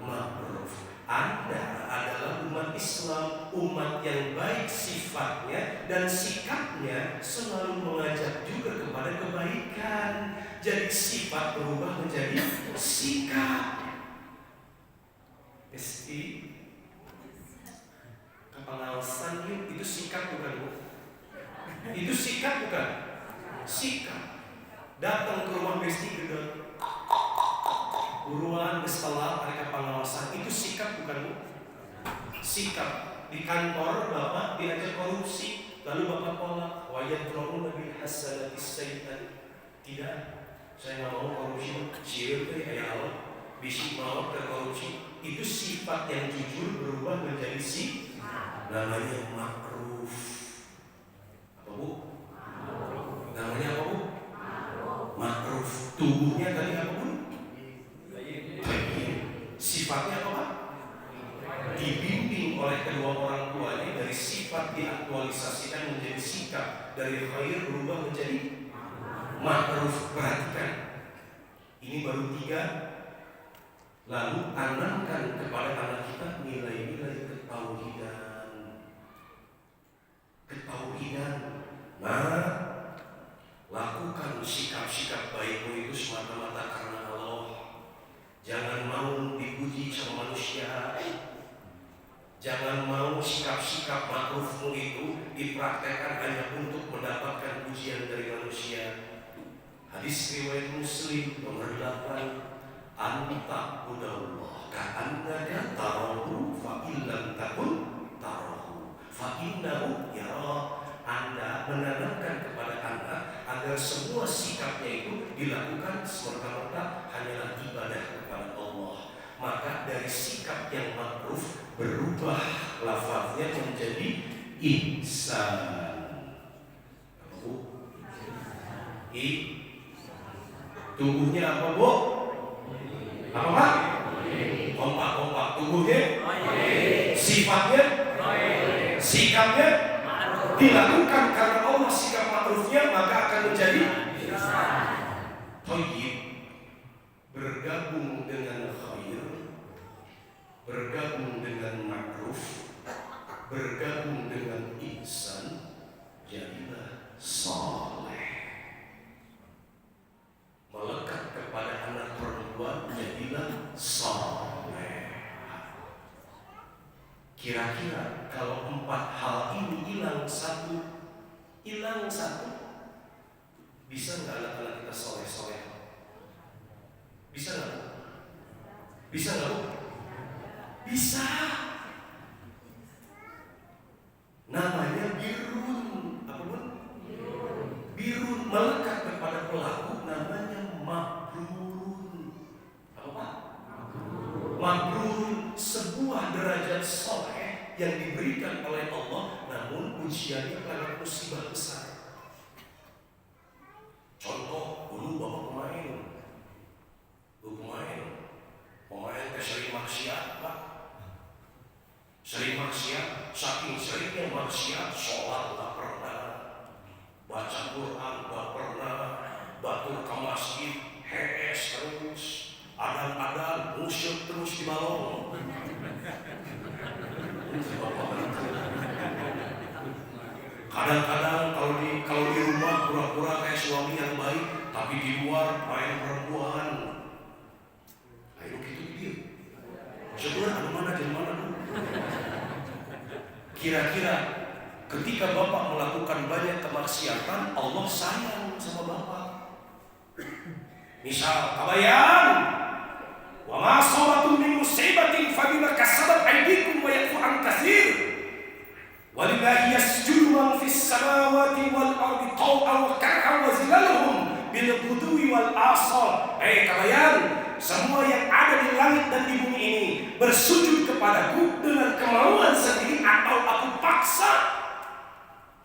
ma'ruf. Anda adalah umat Islam, umat yang baik sifatnya dan sikapnya selalu mengajak juga kepada kebaikan. Jadi sifat berubah menjadi sikap. Esti kepengawasan itu sikap bukan Bu? Itu sikap bukan? Sikap. Datang ke rumah Besti gedor buruan setelah mereka pengawasan, itu sikap bukan Bu? Sikap. Di kantor Bapak diajak korupsi, lalu Bapak tolak. Wa yadra'una bil hasanati sayyi'at. Tidak, saya nggak mau korupsi. Siapa ya Allah? Bisi mau terkorupsi. Itu sifat yang jujur berubah menjadi namanya makruf. Apa Bu? Namanya apa Bu? Makruf. Tubuhnya tadi apa Bu? Sifatnya apa? Dibimbing oleh kedua orang tuanya, dari sifat diaktualisasikan menjadi sikap, dari khair berubah menjadi makruf. Perhatikan, ini baru 3. Lalu tanamkan kepada anak kita nilai-nilai ketauhidan. Nah, lakukan sikap-sikap baikmu itu semata-mata karena Allah. Jangan mau dipuji sama manusia. Jangan mau sikap-sikap makrufmu itu dipraktekkan hanya untuk mendapatkan pujian dari manusia. Hadis riwayat Muslim nomor 8. Anta budallah ka'annaka tarahu fa illam takun tarahu fa innahu yara. Anda menanamkan kepada anak agar semua sikapnya itu dilakukan semata-mata hanyalah ibadah kepada Allah. Maka dari sikap yang makruf berubah lafaznya menjadi ihsan. Apa Bu? Tubuhnya apa Bu? Apa Pak? Kompak. Tubuhnya? Sifatnya? Sikapnya? Dilakukan karena Allah. Sikap makrufnya maka akan menjadi thayyib. Bergabung dengan khair, bergabung dengan makruf, bergabung dengan ihsan, jadilah saleh. Melekat kepada anak perempuan, jadilah saleh. Kira-kira kalau 4 hal ini hilang satu, bisa nggak anak-anak kita soleh-soleh? Bisa nggak? Bisa nggak? Bisa. Namanya birrun. Apa pun? Birrun. Melekat kepada pelaku namanya mabrurun. Apa Pak? Mabrurun, sebuah derajat soleh yang diberikan oleh Allah, namun ujiannya karena musibah besar. Contoh, dulu Bapak pemain sering maksiat Pak. Sering maksiat, saking seringnya maksiat, sholat tak pernah, baca Quran tak pernah, batur ke masjid, terus, adan-adan, musyuk terus di balong. Kadang-kadang kalau di rumah pura-pura kayak suami yang baik, tapi di luar main perempuan. Ayo gitu. Sebenarnya ada mana di mana Bu? Kira-kira ketika Bapak melakukan banyak kemaksiatan, Allah sayang sama Bapak. Misal, kabayan, wa ma asabatum min musibatin fa bima kasabat aydikum wa yafu an katsir. Walillahi yasjudu man fis samawati wal ardi taw'an wa karhan wa zilaluhum bil ghudwi wal asal. Kabayan, semua yang ada di langit dan di bumi ini bersujud kepadaku dengan kemauan sendiri atau aku paksa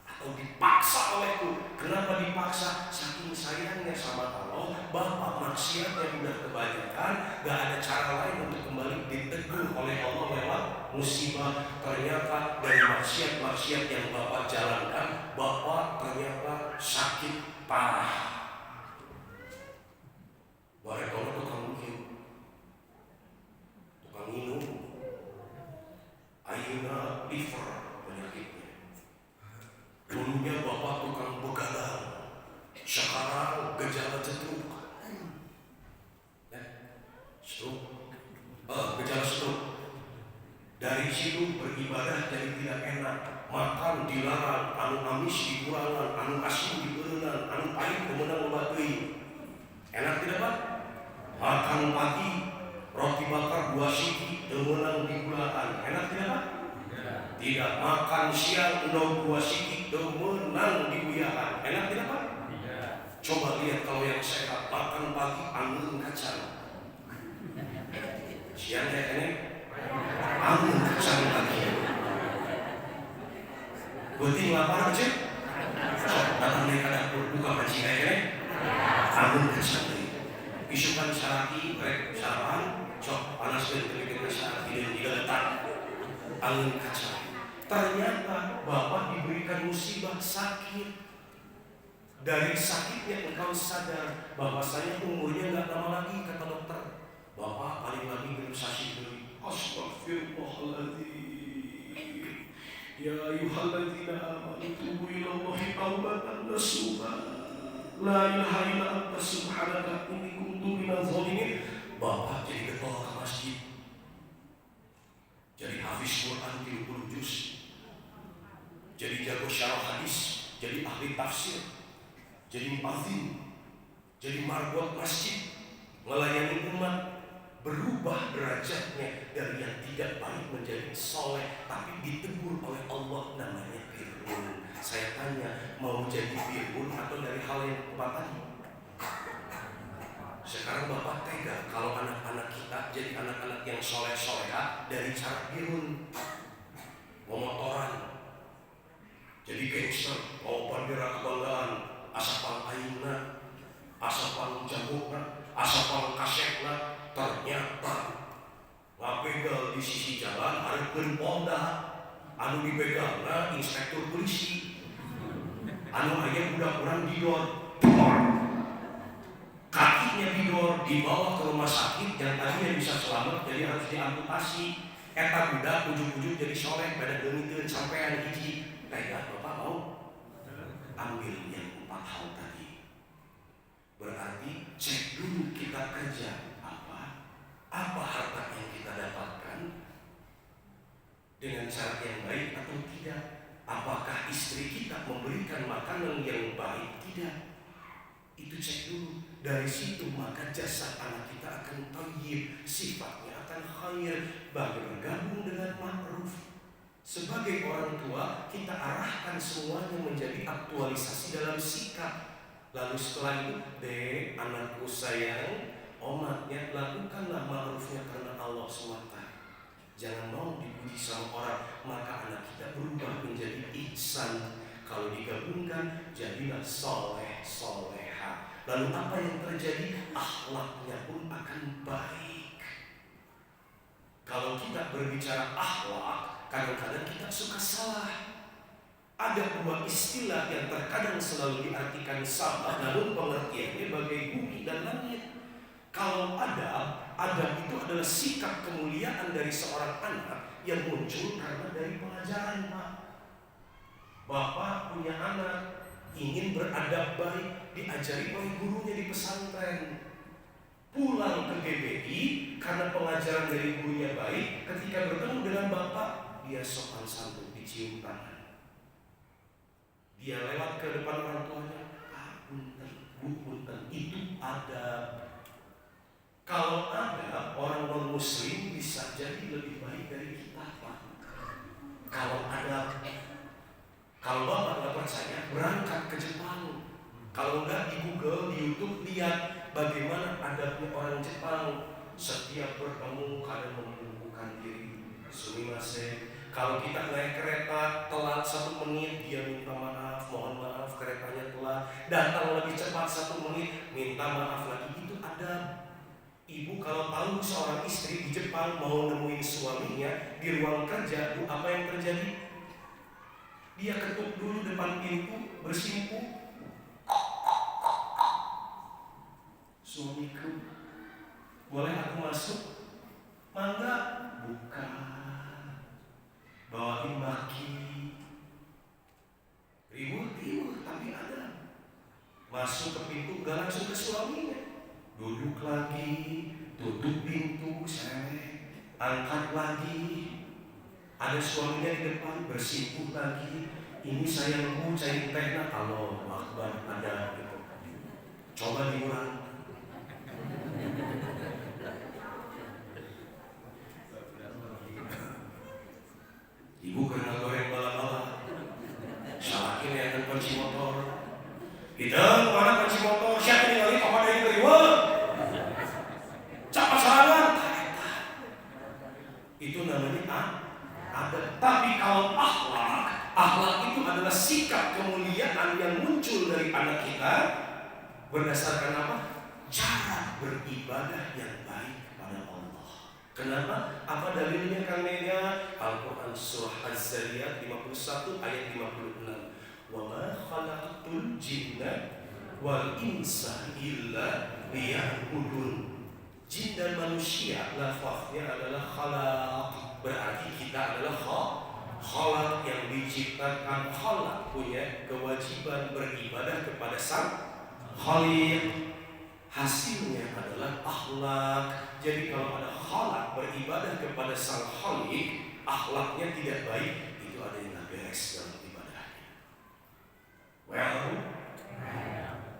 atau dipaksa olehku. Kenapa dipaksa? Saking sayangnya sama Allah, Bapak maksiatnya udah kebanyakan, gak ada cara lain untuk kembali ditegur oleh Allah lewat musibah. Ternyata dari maksiat-maksiat yang Bapak jalankan, Bapak ternyata sakit parah. Warga tukang minum, ayeuna liver penyakitnya. Dulunya bapak tukang begadang, sekarang gejala jantung, gejala stroke. Dari situ beribadah jadi tidak enak, makan dilarang, anu amis dikurangan, anu asin dibeureungan, anu pahit kemenang loba teuing. Enak tidak Pak? Makan pagi roti bakar 2 siki deungeunang digulaan. Enak tidak Pak? Tidak. Makan siang endog 2 siki deungeunang diuyahan. Enak tidak Pak? Coba lihat kalau yang sehat, makan pagi angin kacang. Siang kayak ini angin kacang lagi. Beuting lapar aja. Sok datang dari dapur buka mancing kayak ini. Angin kacang lagi. Isukan saraki, rek sarapan, sok panas dan kemudian saraki dan digeletak. Angin kacang. Ternyata bapak diberikan musibah sakit. Dari sakitnya engkau sadar bahwa saya umurnya nggak lama lagi, kata dokter. Bapak paling lagi belum sakit dulu. Astaghfirullahaladzim. Ya ayyuhalladzina amanu tubu ilallahi taubatan nasuha. La ilaha illa anta subhanaka inni kuntu minadz zalimin. Bapak jadi ketua ke masjid. Jadi hafiz Quran 30 juz. Jadi jago syarah hadis, jadi ahli tafsir. Jadi muadzin, jadi marbot masjid, melayani umat, berubah derajatnya dari yang tidak baik menjadi soleh, tapi ditegur oleh Allah, namanya birrun. Saya tanya, mau jadi birrun atau dari hal yang tadi? Sekarang Bapak tega kalau anak-anak kita jadi anak-anak yang soleh-soleha dari cara birrun, motoran, jadi gangster, mau bendera kebanggaan. Asapang ayeuna, asapang jambukna, asapang kasetna, ternyata ngabegal di sisi jalan hareupeun Polda, anu dibegana inspektur polisi, anu aya budak urang didor, kakinya didor, dibawa ke rumah sakit yang tadinya bisa selamat jadi harus diamputasi. Eta budak ujung-ujung jadi soleh pada geungeun sampean hiji. Tega Bapak mau ambil yang 4 hal tadi. Berarti cek dulu kita kerja apa harta yang kita dapatkan dengan cara yang baik atau tidak. Apakah istri kita memberikan makanan yang baik? Tidak. Itu cek dulu. Dari situ maka jasad anak kita akan thayyib, sifatnya akan khair, bergabung dengan ma'ruf. Sebagai orang tua, kita arahkan semuanya menjadi aktualisasi dalam sikap. Lalu setelah itu, dek, anakku sayang, omatnya, lakukanlah ma'rufnya karena Allah semata. Jangan mau dipuji sama orang, maka anak kita berubah menjadi ihsan. Kalau digabungkan, jadilah soleh, soleha. Lalu apa yang terjadi? Akhlaknya pun akan baik. Kalau kita berbicara akhlak, kadang-kadang kita suka salah. Ada 2 istilah yang terkadang selalu diartikan sama, namun pengertiannya bagai bumi dan langit. Kalau adab itu adalah sikap kemuliaan dari seorang anak yang muncul karena dari pengajaran, Pak. Bapak punya anak, ingin beradab baik, diajari oleh gurunya di pesantren. Pulang ke GBI karena pengajaran dari gurunya baik, ketika bertemu dengan bapak, dia sopan santun, dicium tangan. Dia lewat ke depan orang tuanya, punten, bu punten, itu adab. Kalau ada orang non-muslim bisa jadi lebih baik dari kita, Pak. Kalau ada, kalau Bapak nggak percaya, berangkat ke Jepang. Kalau nggak di Google, di YouTube, lihat bagaimana adabnya orang Jepang. Setiap bertemu kadang membubuhkan diri. Sumimasen. Kalau kita naik kereta telat 1 menit, dia minta maaf, mohon maaf keretanya telat. Datang lebih cepat 1 menit, minta maaf lagi. Itu adab. Ibu kalau tahu seorang istri di Jepang mau nemuin suaminya di ruang kerja, apa yang terjadi? Dia ketuk dulu depan pintu, bersimpu. suamiku, boleh aku masuk? Mangga. Bukan. Bawain maki. Ribut-ribut tapi ada. Masuk ke pintu gak langsung ke suaminya. Duduk lagi, tutup pintu, angkat lagi. Ada suaminya di depan, bersimpuh lagi. Ini sayangku cari teh, kalau akbar ada gitu. Coba diurang. Ibu kena goreng bala-bala. Salakin yang akan kunci motor. Kita mana kunci motor? Siapa yang lagi kepada yang kedua? Capa sarangan. Itu namanya ada. Tapi kalau akhlak itu adalah sikap kemuliaan yang muncul dari anak kita berdasarkan apa? Cara beribadah yang baik kepada Allah. Kenapa? Apa dalilnya Kang Nega? Al-Quran Surah Az-Zariyat 51 ayat 56. Wa ma khalaqtul jinna wal insa illa liya'budun. Jin dan manusia lafaznya adalah khalaq, berarti kita adalah khalaq yang diciptakan. Khalaq punya kewajiban beribadah kepada sang Khaliq. Hasilnya adalah akhlak. Jadi kalau ada khalaq beribadah kepada sang Khaliq, akhlaknya tidak baik, itu ada yang nggak beres dalam ibadahnya.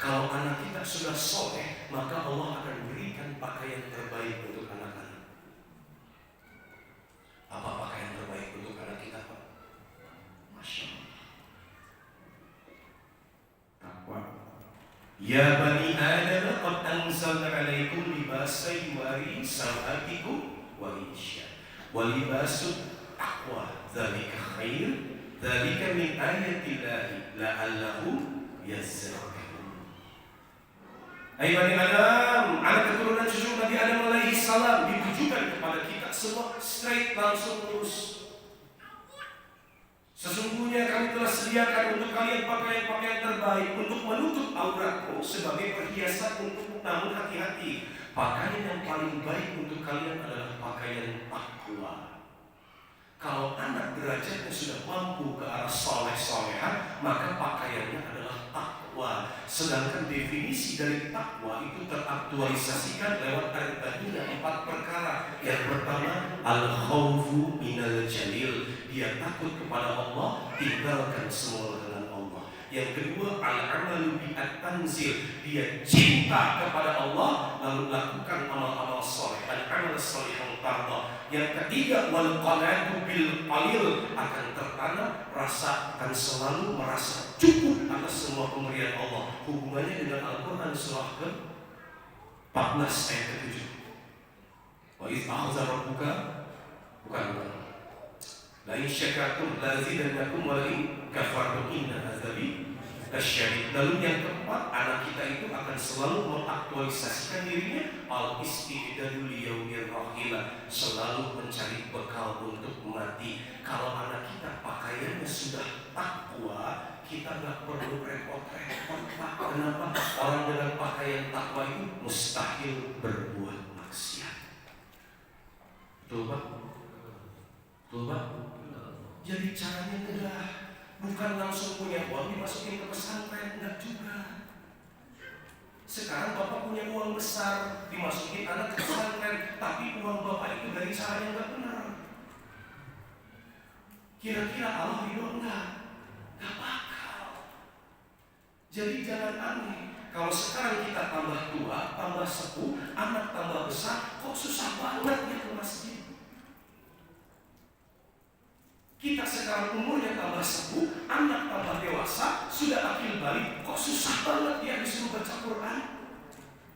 Kalau anak kita sudah soleh, maka Allah akan berikan pakaian terbaik untuk anak-anak. Apa pakaian terbaik untuk anak kita, Pak? Masya Allah. Takwa. Ya bani Adam, qad anzalna 'alaikum libasan yuwari sawatikum wa risya. Wa libasut taqwa dzalika khair, dzalika min ayatillahi la'allahum yazakkarun. Hai bani Adam, anak keturunan cucu Nabi Adam alaihi salam, ditujukan kepada kita semua straight, langsung lurus. Sesungguhnya kami telah sediakan untuk kalian pakaian-pakaian terbaik untuk menutup auratmu sebagai perhiasan untukmu. Namun hati-hati, pakaian yang paling baik untuk kalian adalah pakaian takwa. Kalau anak derajatnya sudah mampu ke arah soleh-solehan, maka pakaiannya adalah takwa. Sedangkan definisi dari takwa itu teraktualisasikan lewat arba'ina, 4 perkara. Yang pertama, al-khawfu minal jalil, dia takut kepada Allah, tinggalkan semua dengan Allah. Yang kedua, al-amalu bi'at-tanzil, dia cinta kepada Allah lalu lakukan amal-amal soleh, al-amal sholihun tardah. Yang ketiga, wal qana'atu bil qalil, akan tertanam rasa, akan selalu merasa cukup atas semua pemberian Allah. Hubungannya dengan Al-Quran surah ke-14 ayat ke-7. Wa idh akhadha rabbuka, bukan la in syakartum la azidannakum wa la in kafartum inna azabi lasyadid. Lalu yang keempat, anak kita itu akan selalu mengaktualisasikan dirinya al-istidadu liyaumir rahila, selalu mencari bekal untuk mati. Kalau anak kita pakaiannya sudah takwa, kita nggak perlu repot-repot. Kenapa? Orang dengan pakaian takwa itu mustahil berbuat maksiat. Betul Pak? Betul Pak? Jadi caranya mudah, bukan langsung punya uang dimasukin ke pesantren, enggak juga. Sekarang Bapak punya uang besar, dimasukin anak ke pesantren, tapi uang Bapak itu dari cara yang enggak benar. Kira-kira Allah ridho enggak? Enggak bakal. Jadi jangan aneh. Kalau sekarang kita tambah tua, tambah sepuh, anak tambah besar, kok susah banget ya ke masjid. Kita sekarang umurnya tambah sepuh, anak tambah dewasa, sudah akil balik, kok susah banget dia disuruh baca Quran.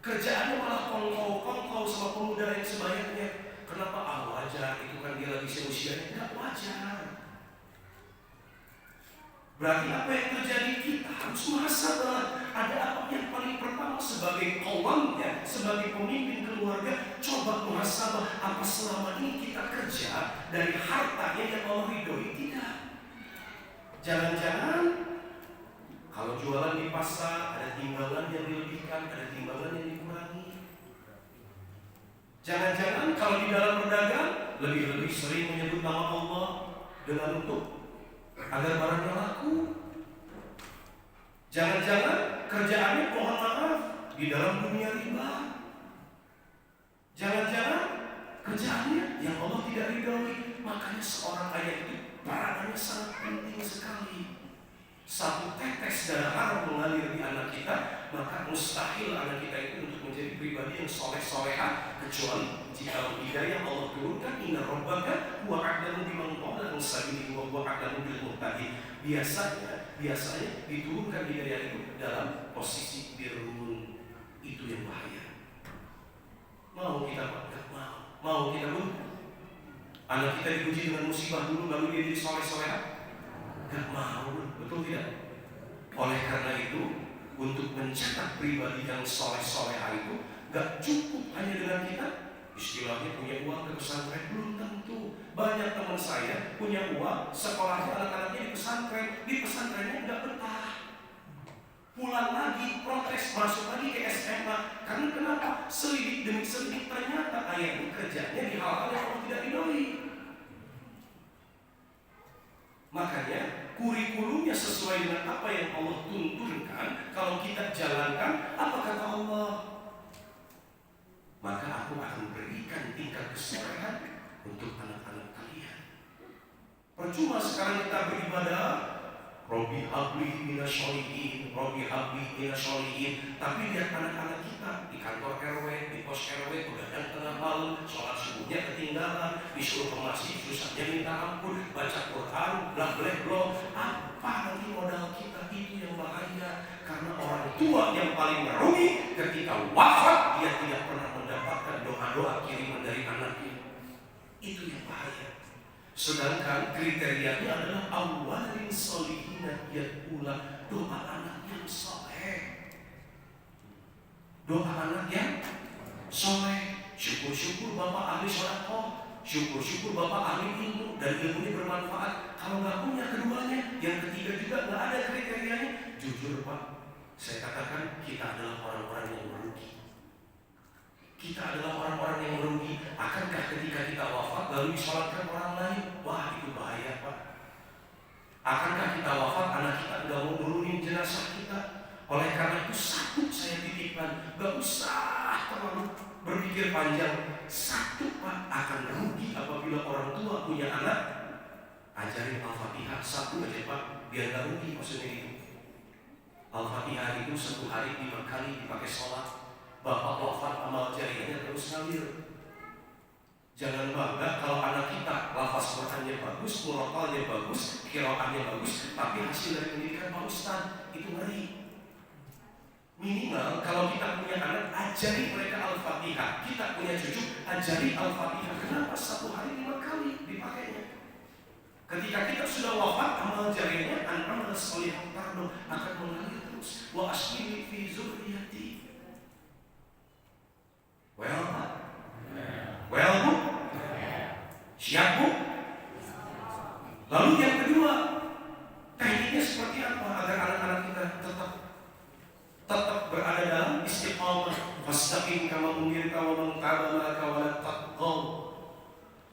Kerjaannya malah kongkow sama pemuda yang sebayanya. Kenapa? Wajar, itu kan dia lagi seusianya. Enggak wajar. Berarti apa yang terjadi? Kita harus muhasabah. Ada apa yang paling pertama sebagai kawannya, sebagai pemimpin keluarga, coba muhasabah apa selama ini kita kerja dari hartanya yang Allah ridhoi tidak. Jangan-jangan kalau jualan di pasar ada timbangan yang dilebihkan, ada timbangan yang dikurangi. Jangan-jangan kalau di dalam berdagang lebih-lebih sering menyebut nama Allah dengan untuk agar barangnya laku. Jangan-jangan kerjaannya mohon maaf di dalam dunia riba. Jangan-jangan kerjaannya yang Allah tidak ridhoi. Makanya seorang ayah itu peranannya sangat penting sekali. Satu tetes darah haram mengalir di anak kita, maka mustahil anak kita itu untuk menjadi pribadi yang soleh-soleha, kecuali jika hidayah Allah turunkan. Inna rabbaka huwa a'lamu biman dhalla an sabilihi wa huwa a'lamu bil muhtadin. Biasanya diturunkan hidayah itu dalam posisi birrun. Itu yang bahaya. Mau kita enggak mau kita pun anak kita diuji dengan musibah dulu lalu dia jadi soleh-soleha? Enggak mau, betul tidak? Oleh karena itu, untuk mencetak pribadi yang soleh-soleha itu gak cukup hanya dengan kita istilahnya punya uang ke pesantren. Belum tentu. Banyak teman saya punya uang, sekolahnya anak-anaknya di pesantrennya gak betah. Pulang lagi, protes, masuk lagi ke SMA. Karena kenapa? Selidik demi selidik ternyata ayah ini kerjanya di hal-hal yang Allah tidak ridhoi. Makanya kurikulumnya sesuai dengan apa yang Allah tuntunkan. Kalau kita jalankan, apa kata Allah? Maka aku akan berikan tingkat kesolehan untuk anak-anak kalian. Percuma sekarang kita beribadah, Robbi habli minasyolihin, Robbi habli minasyolihin. Tapi lihat anak-anak kita di kantor RW, di pos RW, begadang tengah malam, sholat subuhnya ketinggalan, disuruh ke masjid, susahnya minta ampun, baca Quran, blak-blek-blok. Apa nanti modal kita? Itu yang bahaya. Karena orang tua yang paling merugi ketika wafat, dia tidak pernah mendapatkan doa-doa kiriman dari anaknya. Itu yang bahaya. Sedangkan kriterianya adalah awalin solihina yad'ula, doa anak yang soleh. Doa anak yang soleh. Syukur-syukur bapak ahli sedekah, syukur-syukur bapak ahli ilmu dan ilmunya bermanfaat. Kalau nggak punya keduanya, yang ketiga juga nggak ada kriterianya. Jujur Pak, saya katakan kita adalah orang-orang yang merugi. Kita adalah orang-orang yang merugi. Akankah ketika kita wafat lalu disolatkan orang lain? Wah, itu bahaya Pak. Akankah kita wafat anak kita nggak mau nurunin jenazah kita? Oleh karena itu satu saya titipkan, gak usah terlalu berpikir panjang. Satu Pak, akan rugi apabila orang tua punya anak ajarin Al-Fatihah satu aja Pak, biar gak rugi. Maksudnya itu Al-Fatihah itu satu hari 5 kali dipakai sholat. Bapak wafat amal jariahnya terus ngalir. Jangan bangga kalau anak kita lafaz Qurannya bagus, murotalnya bagus, qiraatnya bagus, tapi hasil dari pendidikan Pak Ustaz itu ngeri. Minimal kalau kita punya anak, ajari mereka Al-Fatihah. Kita punya cucu, ajari Al-Fatihah. Kenapa? Satu hari 5 kali dipakainya. Ketika kita sudah wafat, amal jariahnya amal solihah tardo akan mengalir terus. Wa asyini fi zurriyati. Well, Pak? Well, Bu? Siap, Bu? Lalu yang kedua, tekniknya seperti apa agar anak-anak kita tetap berada dalam istiqamah? Fastaqim kama umirta wa man taba ma'aka wa la taqaw.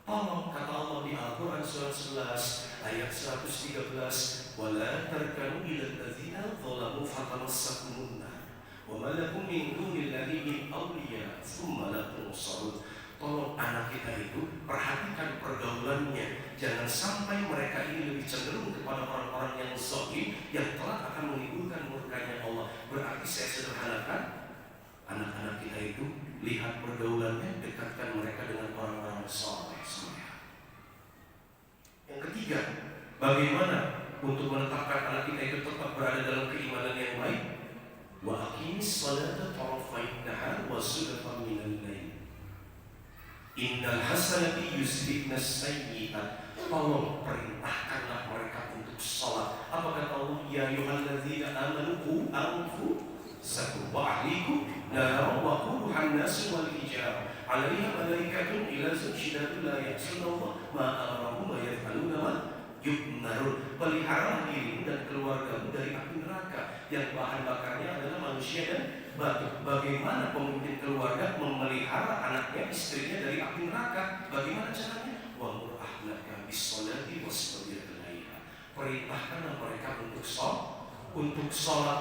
Tolong kata Allah di Al-Quran surat 11 ayat 113, wa la tarkanu ila alladzina zalamu fatamassakumun nar wa ma lakum min dunillahi min awliya tsumma la tunsarun. Tolong anak kita itu perhatikan pergaulannya. Jangan sampai mereka ini lebih cenderung kepada orang-orang yang zalim yang telah akan menimbulkan murkanya Allah. Berarti saya sederhanakan, anak-anak kita itu lihat pergaulannya, dekatkan mereka dengan orang-orang saleh. Yang ketiga, bagaimana untuk menetapkan anak kita itu tetap berada dalam keimanan yang baik? Wa aqimis salata tarafain nahar wa zulfan minal lail. Innal hasanati yuzhibna sayyi'at. Tolong perintahkanlah mereka untuk salat. Apa kata Allah? Ya ayyuhalladzina amanu qu anfusakum wa ahlikum nara wa quduhan nas wal hijarah 'alaiha malaikatun ghilazun syidadun la ya'sunallah ma amarahum wa yaf'aluna ma yu'marun. Peliharalah dirimu dan keluargamu dari api neraka yang bahan bakarnya adalah manusia dan Bagaimana pemimpin keluarga memelihara anaknya, istrinya dari api neraka? Bagaimana caranya? Wa'mur ahlaka bis-sholati wastabir 'alaiha. Perintahkanlah mereka untuk sholat.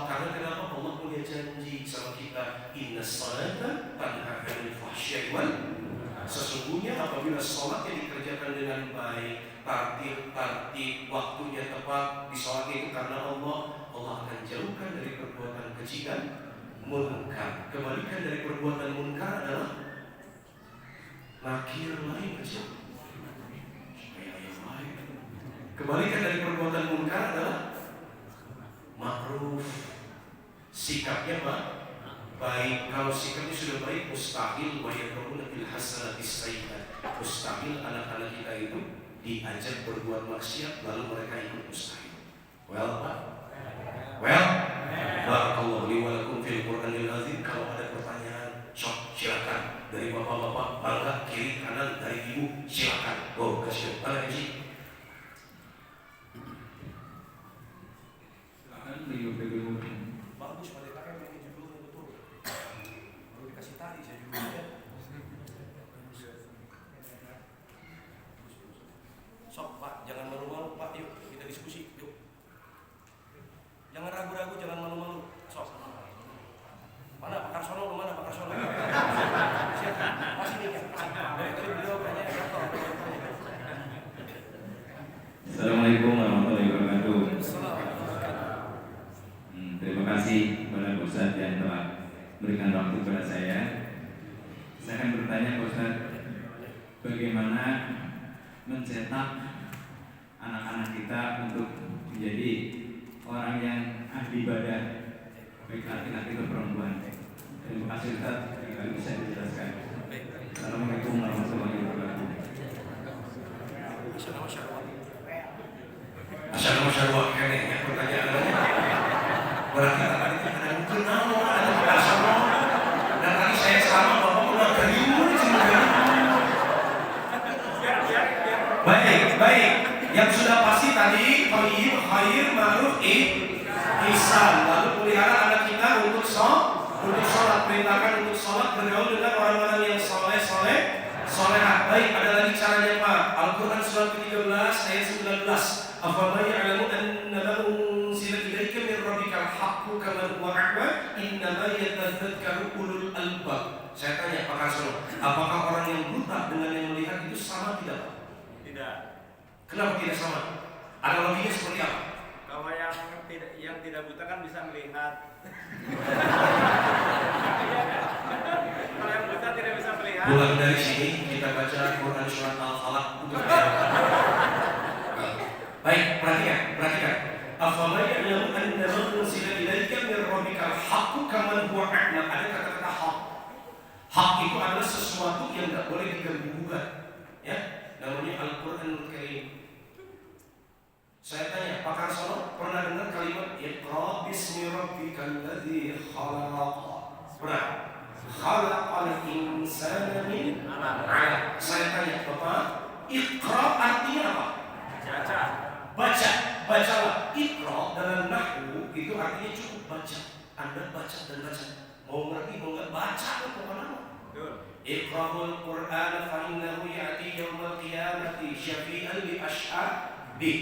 Karena kenapa? Allah punya janji sama kita, innas sholata tanha 'anil fahsya'i wal munkar. Sesungguhnya apabila sholatnya dikerjakan dengan baik, tertib, waktunya tepat, disolatnya itu karena Allah akan jauhkan dari perbuatan keji dan munkar. Kebalikan dari perbuatan munkar adalah nakir lain aja. Kebalikan dari perbuatan munkar adalah ma'ruf. Sikapnya baik. Kalau sikapnya sudah baik, mustahil wa yakruna bil hasanati sayyi'at. Mustahil anak-anak kita itu diajak berbuat maksiat lalu mereka ikut, mustahil. Barakallahu li wa lakum fil Qur'anil azim. Kalau ada pertanyaan, silakan. Dari bapak-bapak, bangga, kiri, kanan, dari ibu, silakan. Kasih. Mana Haji? Bagus, pada kakek yang ini dulu betul. Baru dikasih tadi, saya juga ya. Sok Pak, jangan malu-malu Pak, yuk kita diskusi, yuk. Jangan ragu-ragu, jangan malu-malu. Sok. Mana Pak Karsono? Mana Pak Karsono? Siapa? Masih nih kan? Dari tadi beliau kayaknya jatuh. Assalamualaikum warahmatullahi wabarakatuh. Terima kasih kepada Ustaz yang telah berikan waktu kepada saya. Saya akan bertanya Pak Ustaz, bagaimana mencetak anak-anak kita untuk menjadi orang yang ahli ibadah, baik laki-laki atau perempuan. Terima kasih Ustaz, jika bisa dijelaskan. Assalamualaikum warahmatullahi wabarakatuh. Masyaallah kene ya pertanyaannya. Berarti tadi ada mungkin ada perasaan. Dan tadi saya sama Bapak udah dari umur di sini. Baik. Yang sudah pasti tadi thayyib, khair, ma'ruf, ihsan. Lalu pelihara anak kita untuk sholat, perintahkan untuk sholat, bergaul dengan orang-orang yang solehah. Baik, ada lagi caranya Pak. Al-Quran surat ke-13 ayat 19. Afama ya'lamu anna lahu unzila ilaika min rabbikal haqqu kaman huwa a'ma innama yatadhakkaru ulul albab. Saya tanya Pak Karsono, apakah orang yang buta dengan yang melihat itu sama tidak Pak? Tidak. Kenapa tidak sama? Ada logiknya seperti apa? Kalau yang tidak buta kan bisa melihat. Kalau yang buta tidak bisa melihat. Pulang dari sini kita baca Quran surat Al-Falaq untuk baik, perhatikan. Afama ya'lamu anna ma unzila ilaika min rabbikal haqqu kaman huwa a'ma. Ada kata-kata hak. Hak itu adalah sesuatu yang tidak boleh diganggu-gugat. Ya, namanya Al-Qur'anul Karim. Saya tanya, Pak Karsono pernah dengar kalimat Iqra bismi rabbikal ladzi khalaq? Pernah? Khalaqal insana min 'alaq. Saya tanya, Bapak, Iqra artinya apa? Bacalah. Iqra dalam nahwu itu artinya cukup baca. Anda baca dan baca. Mau ngerti mau nggak baca atau apa? Iqra'ul Qur'an fa innahu ya'ti yaumal qiyamati syafi'an li ash'abi.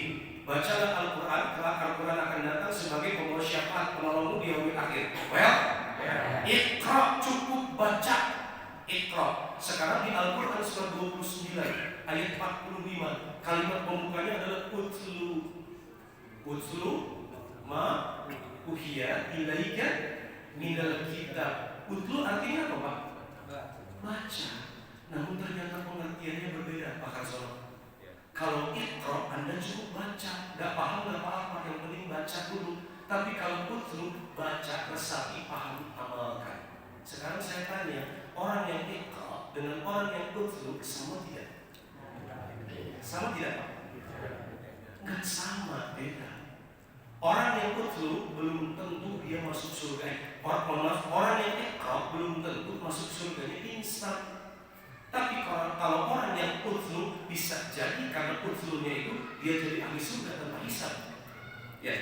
Bacalah Al-Quran, kelak Al-Quran akan datang sebagai pembawa syafaat penolongmu di yaumil akhir. Iqra, cukup baca. Iqra. Sekarang di Al-Quran surat 29 ayat 45, kalimat pembukanya adalah Utlu ma uhiya ilaika minal kitab. Utlu artinya apa Pak? Baca. Namun ternyata pengertiannya berbeda Pak Karsono. Kalau Iqra Anda cukup baca, gak paham gak apa-apa, yang penting baca dulu. Tapi kalau Utlu, baca, resapi, paham, amalkan. Sekarang saya tanya, orang yang Iqra dengan orang yang Utlu sama tidak? Sama tidak Pak? Gak sama, beda. Orang yang Utlu belum tentu dia masuk surga. Orang yang Iqra belum tentu masuk surganya instan. Tapi kalau orang yang Utlu bisa jadi karena Utlunya itu dia jadi ahli surga tanpa hisab. Ya,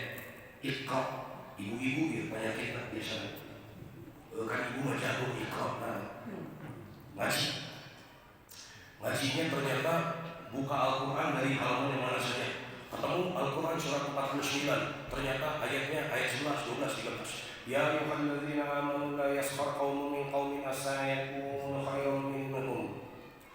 Iqra, ibu-ibu ya penyakit biasanya. Kan ibu jago ikram, ngaji. Ngajinya ternyata buka Al-Quran dari halaman yang mana saja. Ketemu Al-Quran surat 49, ternyata ayatnya ayat 11, 12, 13. Ya ayyuhalladzina amanu la yaskhar qaumun min qaumin asa yakunu khairan minhum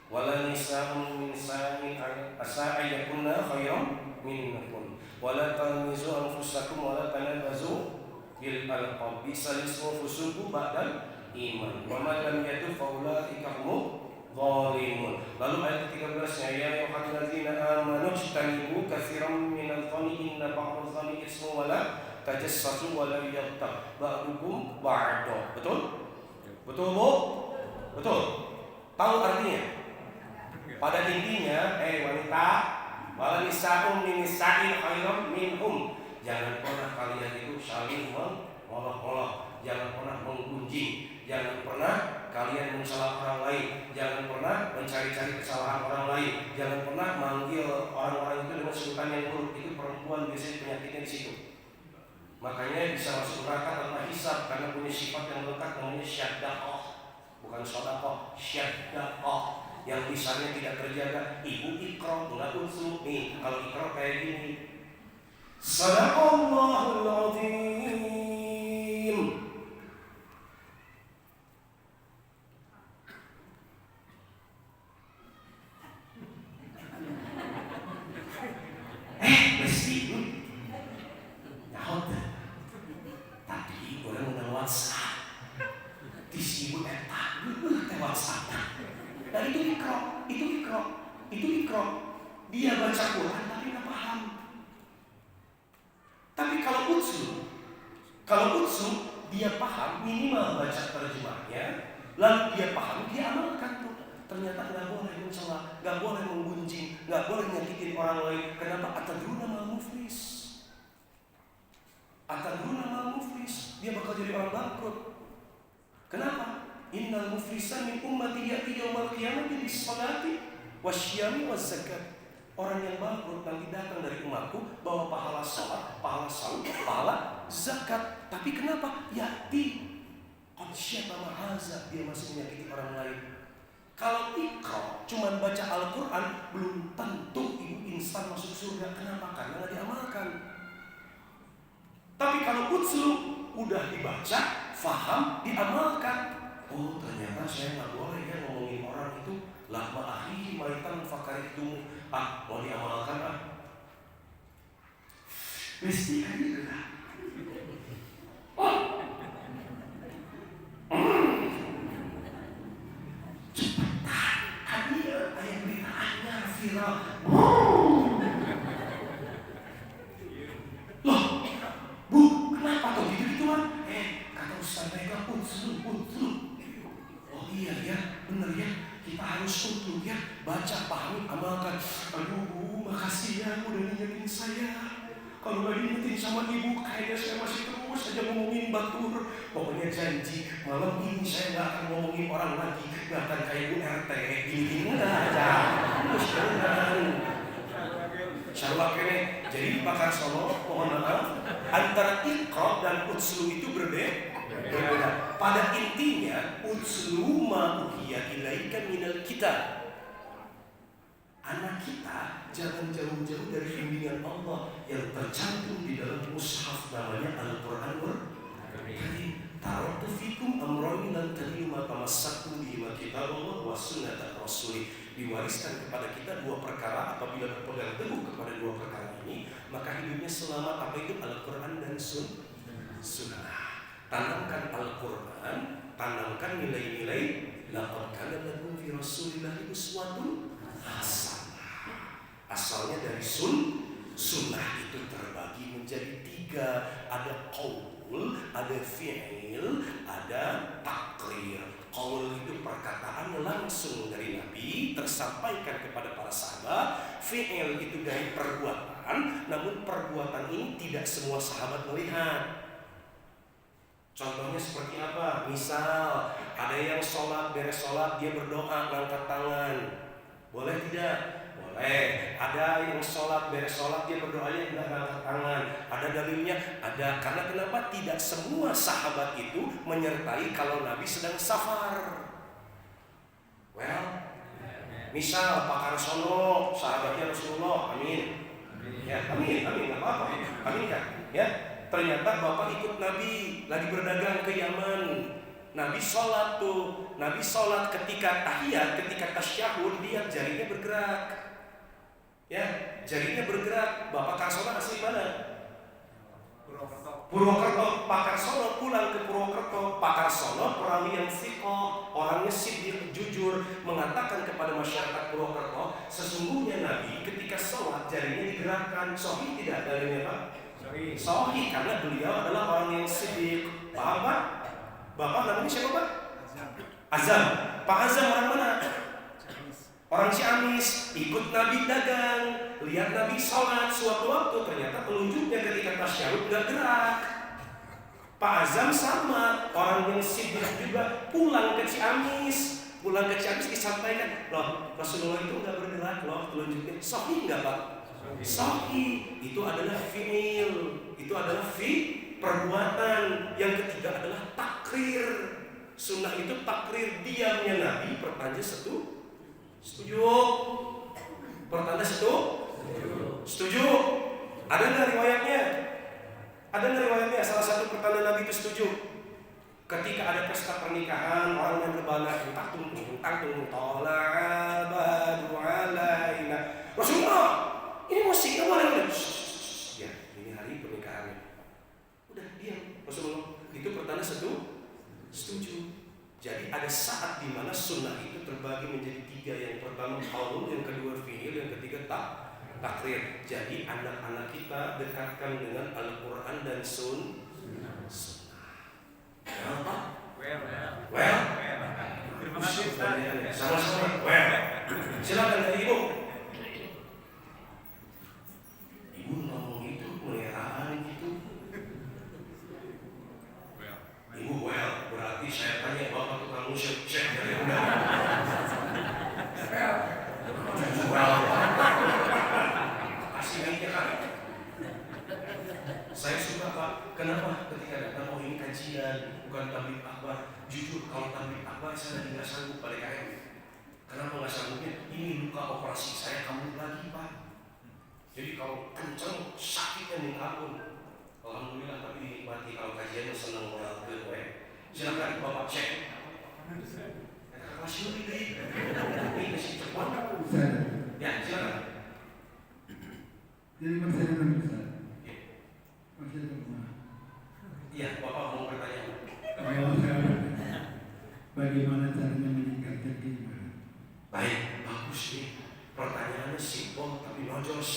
wala nisa'un min nisa'in asa yakunna khairan minhum wala talmizu anfusakum wala tanabazu bil alqab bisal ismu fusuqu ba'dal iman wa man lam yatub fa ulaika hum zalimun. Lalu ayat 13-nya ya ayyuhalladzina amanu ijtanibu katsiran minadh dhanni inna ba'dadh dhanni ismun wala tajassasu wala yaghtab ba'dukum ba'da. Betul? Betul, Bu? Betul. Tahu artinya? Pada intinya, wanita, wala nisa'un min nisa'in khairan minhum. Jangan pernah kalian itu saling mengolok-olok, jangan pernah menggunjing, jangan pernah kalian mencela orang lain, jangan pernah mencari-cari kesalahan orang lain, jangan pernah manggil orang-orang itu dengan sebutan yang buruk. Itu perempuan biasanya penyakitnya di situ. Makanya bisa masuk neraka tanpa hisab karena punya sifat yang lekat namanya syaddaqah, bukan shadaqah, syaddaqah. Yang misalnya tidak terjaga, ibu ikram, enggak usul. Nih, kalau ikram kayak gini. Sadaqallahul azim. Mesti nyaut. Tapi orang udah WhatsApp. Disibuk WhatsApp. Dan itu ikro. Dia baca Quran tapi nggak paham. Tapi kalau utsu dia paham, minimal baca terjemahnya, lalu dia paham, dia amalkan tuh. Ternyata nggak boleh mencela, nggak boleh menggunjing, nggak boleh nyakitin orang lain. Kenapa? Atadruna mal muflis. Dia bakal jadi orang bangkrut. Kenapa? Innal muflisan min ummati ya'ti yaumal qiyamati bis-shalati wasyiyami waz-zakat. Orang yang bangkrut nanti datang dari umatku bawa pahala salat, pahala saum, pahala zakat. Tapi kenapa? Ya'ti qad syatama haza, dia masih menyakiti orang lain. Kalau ikra cuma baca Al-Quran belum tentu ibu instan masuk surga. Kenapa? Karena nggak diamalkan. Tapi kalau utslu udah dibaca, faham, diamalkan. Oh ternyata saya nggak boleh ya ngomongin orang itu lahma akhihi maitan fakaritum. Mau diamalkan mesti kan gitu lah. Cepetan tadi ayat beritaannya viral. Loh Bu, kenapa tuh gitu-gituan? Kata Ustaz mereka utslu. Oh iya ya, bener ya. Kita harus utuh ya, baca, pahami, amalkan. Aduh Bu, makasih ya udah ngingetin saya. Kalau gak diingetin sama ibu, kayaknya saya masih terus aja ngomongin batur. Pokoknya janji, malam ini saya gak akan ngomongin orang lagi. Gak akan kayak Bu RT, gini-gini aja. Terus jangan. Syarwak ini, jadi pakar solo, mohon maaf, antara ikra dan utslu itu berbeda. Pada intinya utslu ma uhiya ilaika minal kitab. Anak kita jangan jauh-jauh dari bimbingan Allah yang tercantum di dalam mushaf namanya Al-Qur'anul Karim. Taraktu fikum amrayni lan tadillu ma tamassaktum bihima kitabullah wa sunnata rasulih. Diwariskan kepada kita dua perkara, apabila berpegang teguh kepada dua perkara ini maka hidupnya selamat. Apa itu? Al-Qur'an dan sunnah. Tanamkan Al-Quran, tanamkan nilai-nilai. Laqad kana lakum fi Rasulillahi uswatun hasanah. Asalnya dari sunnah itu terbagi menjadi 3. Ada qaul, ada fi'il, ada takrir. Qaul itu perkataan langsung dari Nabi tersampaikan kepada para sahabat. Fi'il itu dari perbuatan, namun perbuatan ini tidak semua sahabat melihat. Contohnya seperti apa? Misal ada yang sholat, beres sholat dia berdoa ngangkat tangan, boleh tidak? Boleh. Ada yang sholat, beres sholat dia berdoanya tidak angkat tangan. Ada dalilnya? Ada. Karena kenapa? Tidak semua sahabat itu menyertai kalau Nabi sedang safar. Well, misal Pak Karsono, sahabatnya Rasulullah, amin. Ya, amin, nggak apa-apa, amin kan? Ya, ternyata Bapak ikut Nabi lagi berdagang ke Yaman. Nabi sholat tuh, Nabi sholat ketika tahiyat, ketika tasyahud, lihat jarinya bergerak. Ya, jarinya bergerak. Bapak Karsono asli mana? Purwokerto. Pak Karsono pulang ke Purwokerto. Pak Karsono perawi yang sikoh, orangnya siddiq, jujur, mengatakan kepada masyarakat Purwokerto, sesungguhnya Nabi ketika sholat jarinya digerakkan. Sahih tidak dalilnya Pak? Sahih, karena beliau adalah orang yang siddiq. Paham Pak? Bapak namanya siapa Pak? Azam. Pak Azam orang mana? Orang Ciamis. Ikut Nabi dagang, lihat Nabi sholat. Suatu waktu ternyata telunjuknya ketika tasyahud nggak gerak. Pak Azam sama, orang yang sibuk juga, pulang ke Ciamis. Pulang ke Ciamis disampaikan, loh Rasulullah itu nggak bergerak loh telunjuknya. Sahih nggak Pak? Sahih. Itu adalah fi'il, itu adalah perbuatan. Yang ketiga adalah takrir. Sunnah itu takrir, diamnya Nabi pertanda setuju. Pertanda setuju. Ada nggak riwayatnya? Salah satu pertanda Nabi itu setuju. Ketika ada pesta pernikahan, orang yang berbana tungtung tola badu alaina. Rasulullah, ini musiknya boleh. Ya, ini hari pernikahannya. Udah diam. Rasulullah, itu pertanda setuju. Jadi ada saat di mana sunnah itu terbagi menjadi tiga. Yang pertama qaul, yang kedua fi'il, yang ketiga takrir. Jadi anak-anak kita dekatkan dengan Al-Quran dan sunnah. Well. Terima kasih Ustaz. Sama-sama. Well. Silakan dari Ibu. Ibu ngomong itu meliharaan gitu. Ibu well, berarti saya tanya Bapak tukang musik cek dari udah. Well. Kasih aja kan. Saya suka Pak. Kenapa? Ketika datang, oh ini kajian, bukan tabligh akbar. Jujur, kalau tabligh akbar saya lagi nggak sanggup balik KM. Kenapa nggak sanggupnya? Ini luka operasi saya kambuh lagi Pak. Jadi kalau kenceng sakitnya minta ampun. Alhamdulillah, tapi dinikmati. Kalau kajiannya senang well ke gue. Silakan Bapak cek. Masih lebih ini masih cepat. Ya silakan. Jadi masih ada Ustaz. Masih ada rumah. Iya, Bapak mau bertanya. Bagaimana caranya meningkatkan keimanan? Baik, bagus nih. Pertanyaannya simpel tapi nojos.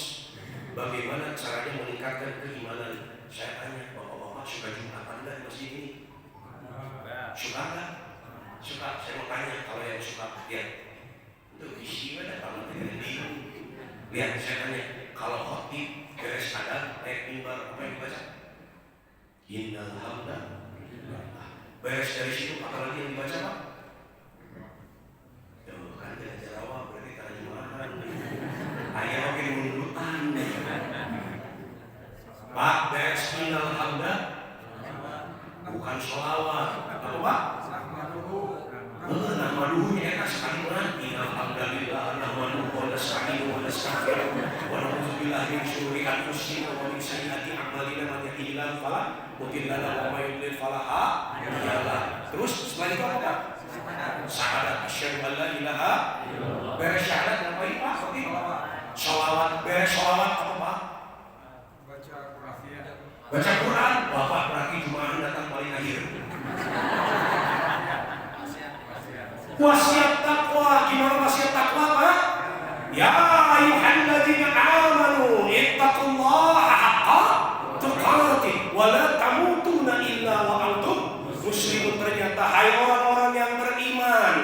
Bagaimana caranya meningkatkan keimanan? Saya tanya, Bapak-bapak suka Jumatan enggak di masjid ini? Suka enggak? Suka. Saya mau tanya, kalau yang suka, lihat. Itu isi datang nanti dari lihat, saya tanya, kalau khotib beres ada naik mimbar, apa yang dibaca? Innal hamda. Beres dari situ, apalagi yang dibaca Pak? Tuh kan jangan jawab, berarti terjemahan. Ayah oke munduran. Pak, beres innal hamda bukan sholawat. Apa Pak? Nama dulunya kan sekali nanti. Alhamdulillah, nama dulu nasta'inuhu wa nastaghfiruh wa na'udzu billahi min syururi anfusina wa min sayyiati a'malina man yahdihillahu fala mudilla lahu wa may yudlil fala hadiya lahu. Terus setelah itu apa? Syahadat asyhadu an la ilaha illallah. Beres syahadat ngapain Pak? Sholawat. Beres sholawat apa Pak? Baca Quran. Bapak berarti Jumat datang paling akhir. Wasiat takwa, gimana wasiat takwa Pak? Ya ayyuhalladzina amanu ittaqullaha haqqa tuqatih wa la tamutunna illa wa antum muslimun. Ternyata hai orang-orang yang beriman,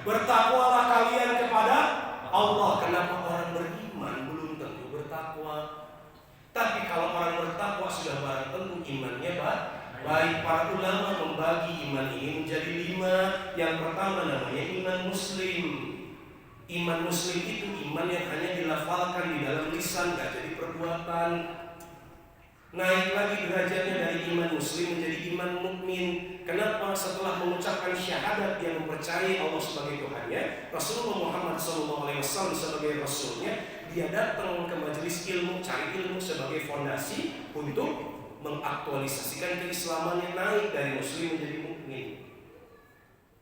bertakwalah kalian kepada Allah. Kenapa orang beriman belum tentu bertakwa? Tapi kalau orang bertakwa sudah barang tentu imannya baik. Para ulama membagi iman ini menjadi 5. Yang pertama namanya iman muslim. Iman muslim itu iman yang hanya dilafalkan di dalam lisan, gak jadi perbuatan. Naik lagi derajatnya dari iman muslim menjadi iman mukmin. Kenapa? Setelah mengucapkan syahadat yang mempercayai Allah sebagai Tuhannya, Rasulullah Muhammad SAW sebagai Rasulnya, dia datang ke majelis ilmu, cari ilmu sebagai fondasi untuk mengaktualisasikan keislamannya, naik dari muslim menjadi mukmin.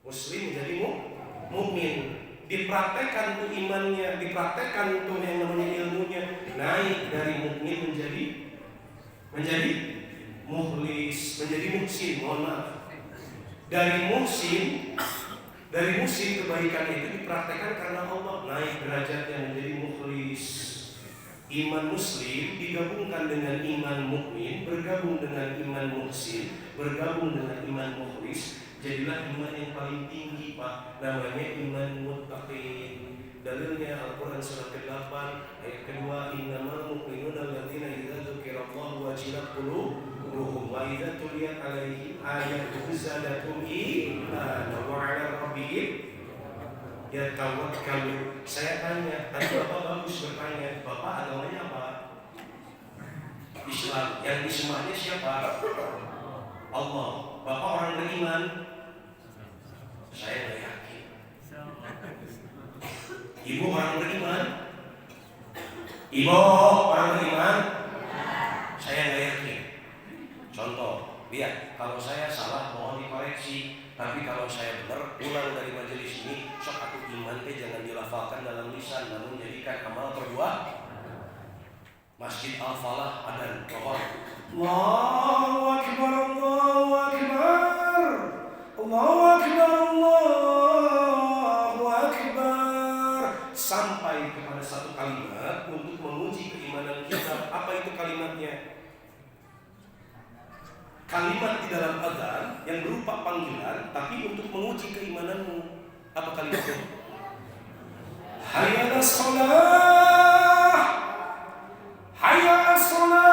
Muslim menjadi mukmin. Dipraktekkan tuh imannya, dipraktekkan tuh yang namanya ilmunya, naik dari mukmin menjadi mukhlis, menjadi muhsin. Mohon maaf. Dari muhsin kebaikan itu dipraktekkan karena Allah, naik derajatnya menjadi mukhlis. Iman muslim digabungkan dengan iman mukmin, bergabung dengan iman muhsin, bergabung dengan iman mukhlis, jadilah iman yang paling tinggi, Pak. Namanya iman muttaqin. Dalilnya Al-Quran surah ke-8 ayat kedua, innamal mu'minuna alladzina idza dzukirallahu wajilat qulubuhum wa idza tuliyat 'alaihim ayatuhu zadatuhum imanan wa 'ala rabbihim yatawakkalun. Saya tanya, tadi Bapak bagus bertanya, Bapak agamanya apa? Islam. Yang disembahnya siapa? Allah. Bapak orang beriman? Saya nggak yakin. Ibu orang beriman? Ibu orang beriman? Saya nggak yakin. Contoh, lihat, kalau saya salah mohon dikoreksi. Tapi kalau saya benar, pulang dari majelis ini, sok aku iman teh jangan dilafalkan dalam lisan, namun jadikan amal perbuatan. Masjid Al-Falah ada pohon. Allahu Akbar, Allahu Akbar, Allahu Akbar, Allahu Akbar. Sampai kepada satu kalimat untuk menguji keimanan kita. Apa itu kalimatnya? Kalimat di dalam azan yang berupa panggilan, tapi untuk menguji keimananmu. Apa kalimatnya? Hayya 'alas shalah, hayya 'alas shalah.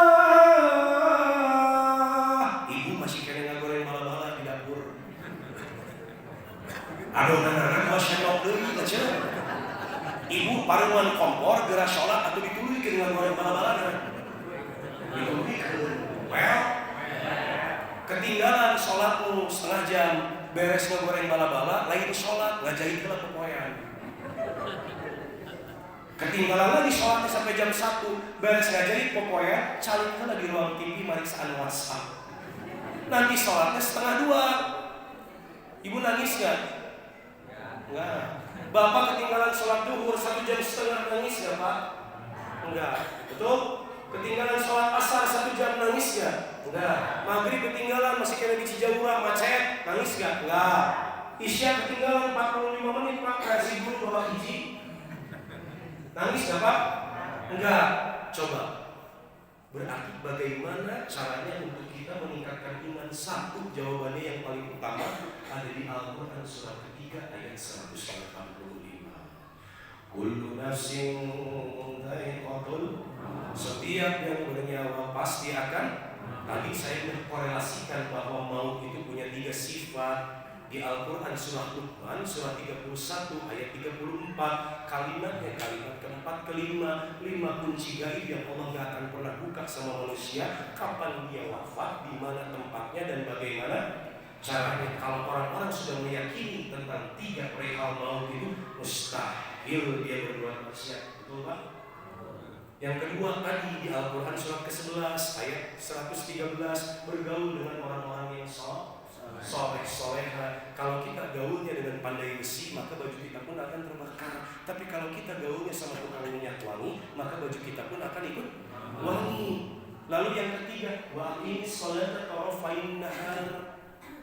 Ibu masih kena ngagoreng bala-bala di dapur. Adonan-adonan gua sendok deui aja. Ibu pareungan kompor geura salat atuh dituluykeun ngagoreng bala-balana. Dituluykeun. Well, ketinggalan sholatmu setengah jam, beres ngegoreng bala-bala, lain sholat, ngajahit lah kepoyan. Ketinggalan lagi sholatnya sampai jam 1, beres ngajahit kepoyan, calik lah di ruang TV mariksaan WhatsApp. Nanti sholatnya setengah 2. Ibu nangis gak? Enggak. Bapak ketinggalan sholat duhur 1 jam setengah, nangis gak Pak? Enggak. Betul? Ketinggalan sholat asar 1 jam, nangis gak? Enggak. Maghrib ketinggalan masih kena di Cijaura macet, nangis gak? Enggak. Isya ketinggalan 45 menit Pak, kasih dulu bawa hiji, nangis gak Pak? Enggak. Coba. Berarti bagaimana caranya untuk kita meningkatkan iman? Satu, jawabannya yang paling utama ada di Al-Quran surah ketiga ayat 185. Kullu nafsin dha'iqatul, setiap yang bernyawa pasti akan. Tadi saya mengkorelasikan bahwa maut itu punya 3 sifat. Di Al-Quran surah Luqman surah 31 ayat 34, kalimatnya kalimat keempat kelima, 5 kunci gaib yang Allah gak akan pernah buka sama manusia. Kapan dia wafat, di mana tempatnya, dan bagaimana caranya. Kalau orang-orang sudah meyakini tentang 3 perihal maut itu, mustahil dia berbuat maksiat. Betul Pak? Yang kedua tadi di Al-Quran surat ke-11 ayat 113, bergaul dengan orang-orang yang soleh-soleha. Kalau kita gaulnya dengan pandai besi, maka baju kita pun akan terbakar. Tapi kalau kita gaulnya sama tukang minyak wangi, maka baju kita pun akan ikut wangi. Lalu yang ketiga, wa aqimis sholata tarafain nahar.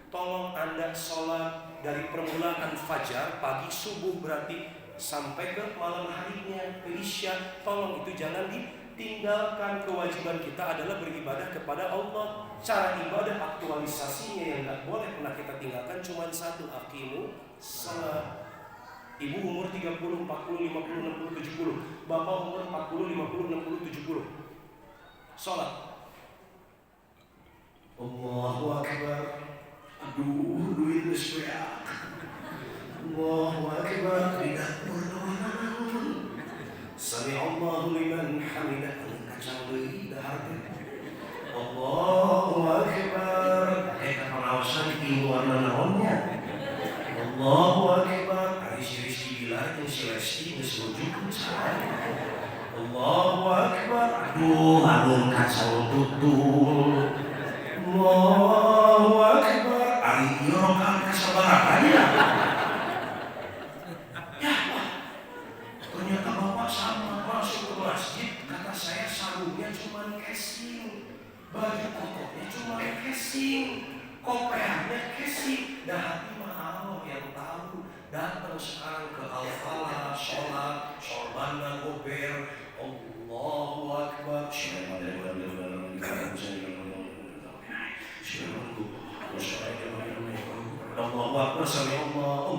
Tolong Anda sholat dari permulaan fajar pagi subuh berarti sampai ke malam harinya, ke isya. Tolong itu jangan ditinggalkan. Kewajiban kita adalah beribadah kepada Allah. Cara ibadah aktualisasinya yang gak boleh pernah kita tinggalkan cuma satu, aqimu salat. Ibu umur 30, 40, 50, 60, 70. Bapak umur 40, 50, 60, 70. Salat. Allahu Akbar. Aduh, duit sesuai. Allahu Akbar. Di dapur hamidah kacang deui dahar teh. Allahu akbar. Eta pengawasan ilmu warna naonnya. Allahu akbar. Ari si Rizky Bilar jeung si Lesti geus rujuk saha. Allahu akbar. Aduh kacang tutul. Allahu akbar. Ari ieu rokaat kasabaraha ya? Ya, ternyata bapak sama masuk ke masjid, kata saya sarungnya cuma casing, baju kotornya cuma casing, kopernya casing, dan hati mah Allah yang tahu. Datang sekarang ke Al-Falah, sholat, sorbannya gober, Allahu akbar. Allahu akbar, sami Allah,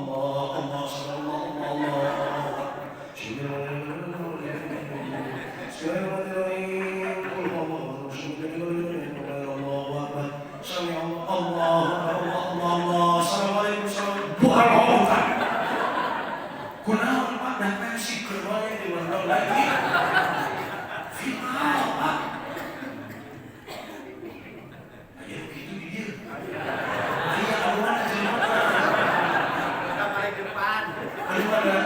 sallallahu Allah. Kunaon Pak dan versi keduanya di luar lagi. Final Pak. Ayo begitu di dia. Ayo awan aja. Kita paling depan. Ayo ada.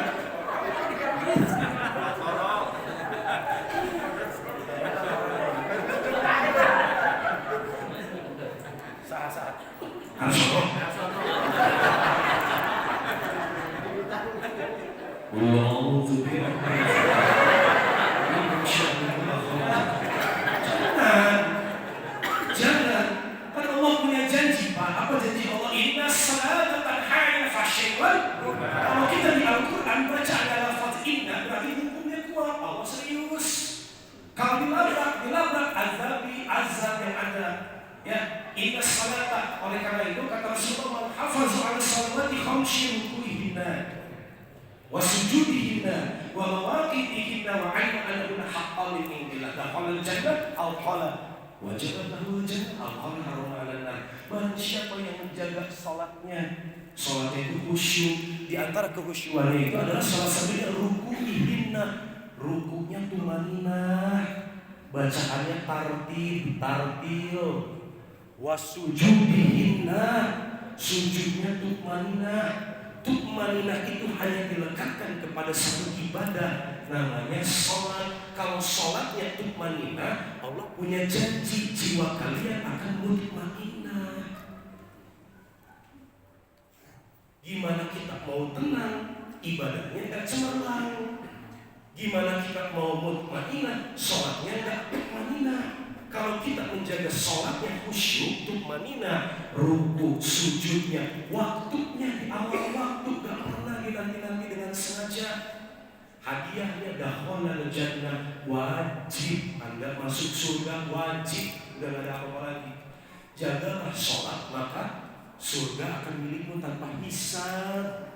Saat. Harus Jangan. Kan Allah punya janji Pak. Apa janji Allah? Inna salata tanha 'anil fahsya'i wal munkar. Kalau kita di Al-Quran baca ada lafaz inna berarti hukumnya kuat. Allah serius. Kalau dilabrak azab yang ada. Ya, inna salata. Oleh karena itu kata Rasulullah, hafazu 'ala salawati khamsi ruku'ihinna wa sujudihinna wa mawaqi'ihinna wa 'alima annahunna haqqan min indillah. Dakhala al-jannah aw qala wajibat lahu jannah al-qamar haram 'alan nar. Barang siapa yang menjaga salatnya, salatnya itu khusyuk. Di antara kekhusyuannya itu adalah salah satunya ruku'ihinna. Rukunya tumaninah, bacaannya tartil. Wasujudihinna, sujudnya tumaninah. Tumaninah itu hanya dilekatkan kepada satu ibadah, namanya sholat. Kalau sholatnya tumaninah, Allah punya janji jiwa kalian akan mutmainah. Gimana kita mau tenang, ibadahnya gak cemerlang. Gimana kita mau mutmainah, sholatnya gak mutmainah. Kalau kita menjaga sholatnya khusyuk, tumaninah, ruku, sujudnya, waktunya di awal waktu, gak pernah dinanti-nanti dengan sengaja. Hadiahnya dakhala al-jannah, wajib Anda masuk surga, wajib, udah gak ada apa-apa lagi. Jagalah sholat, maka surga akan milikmu tanpa hisab.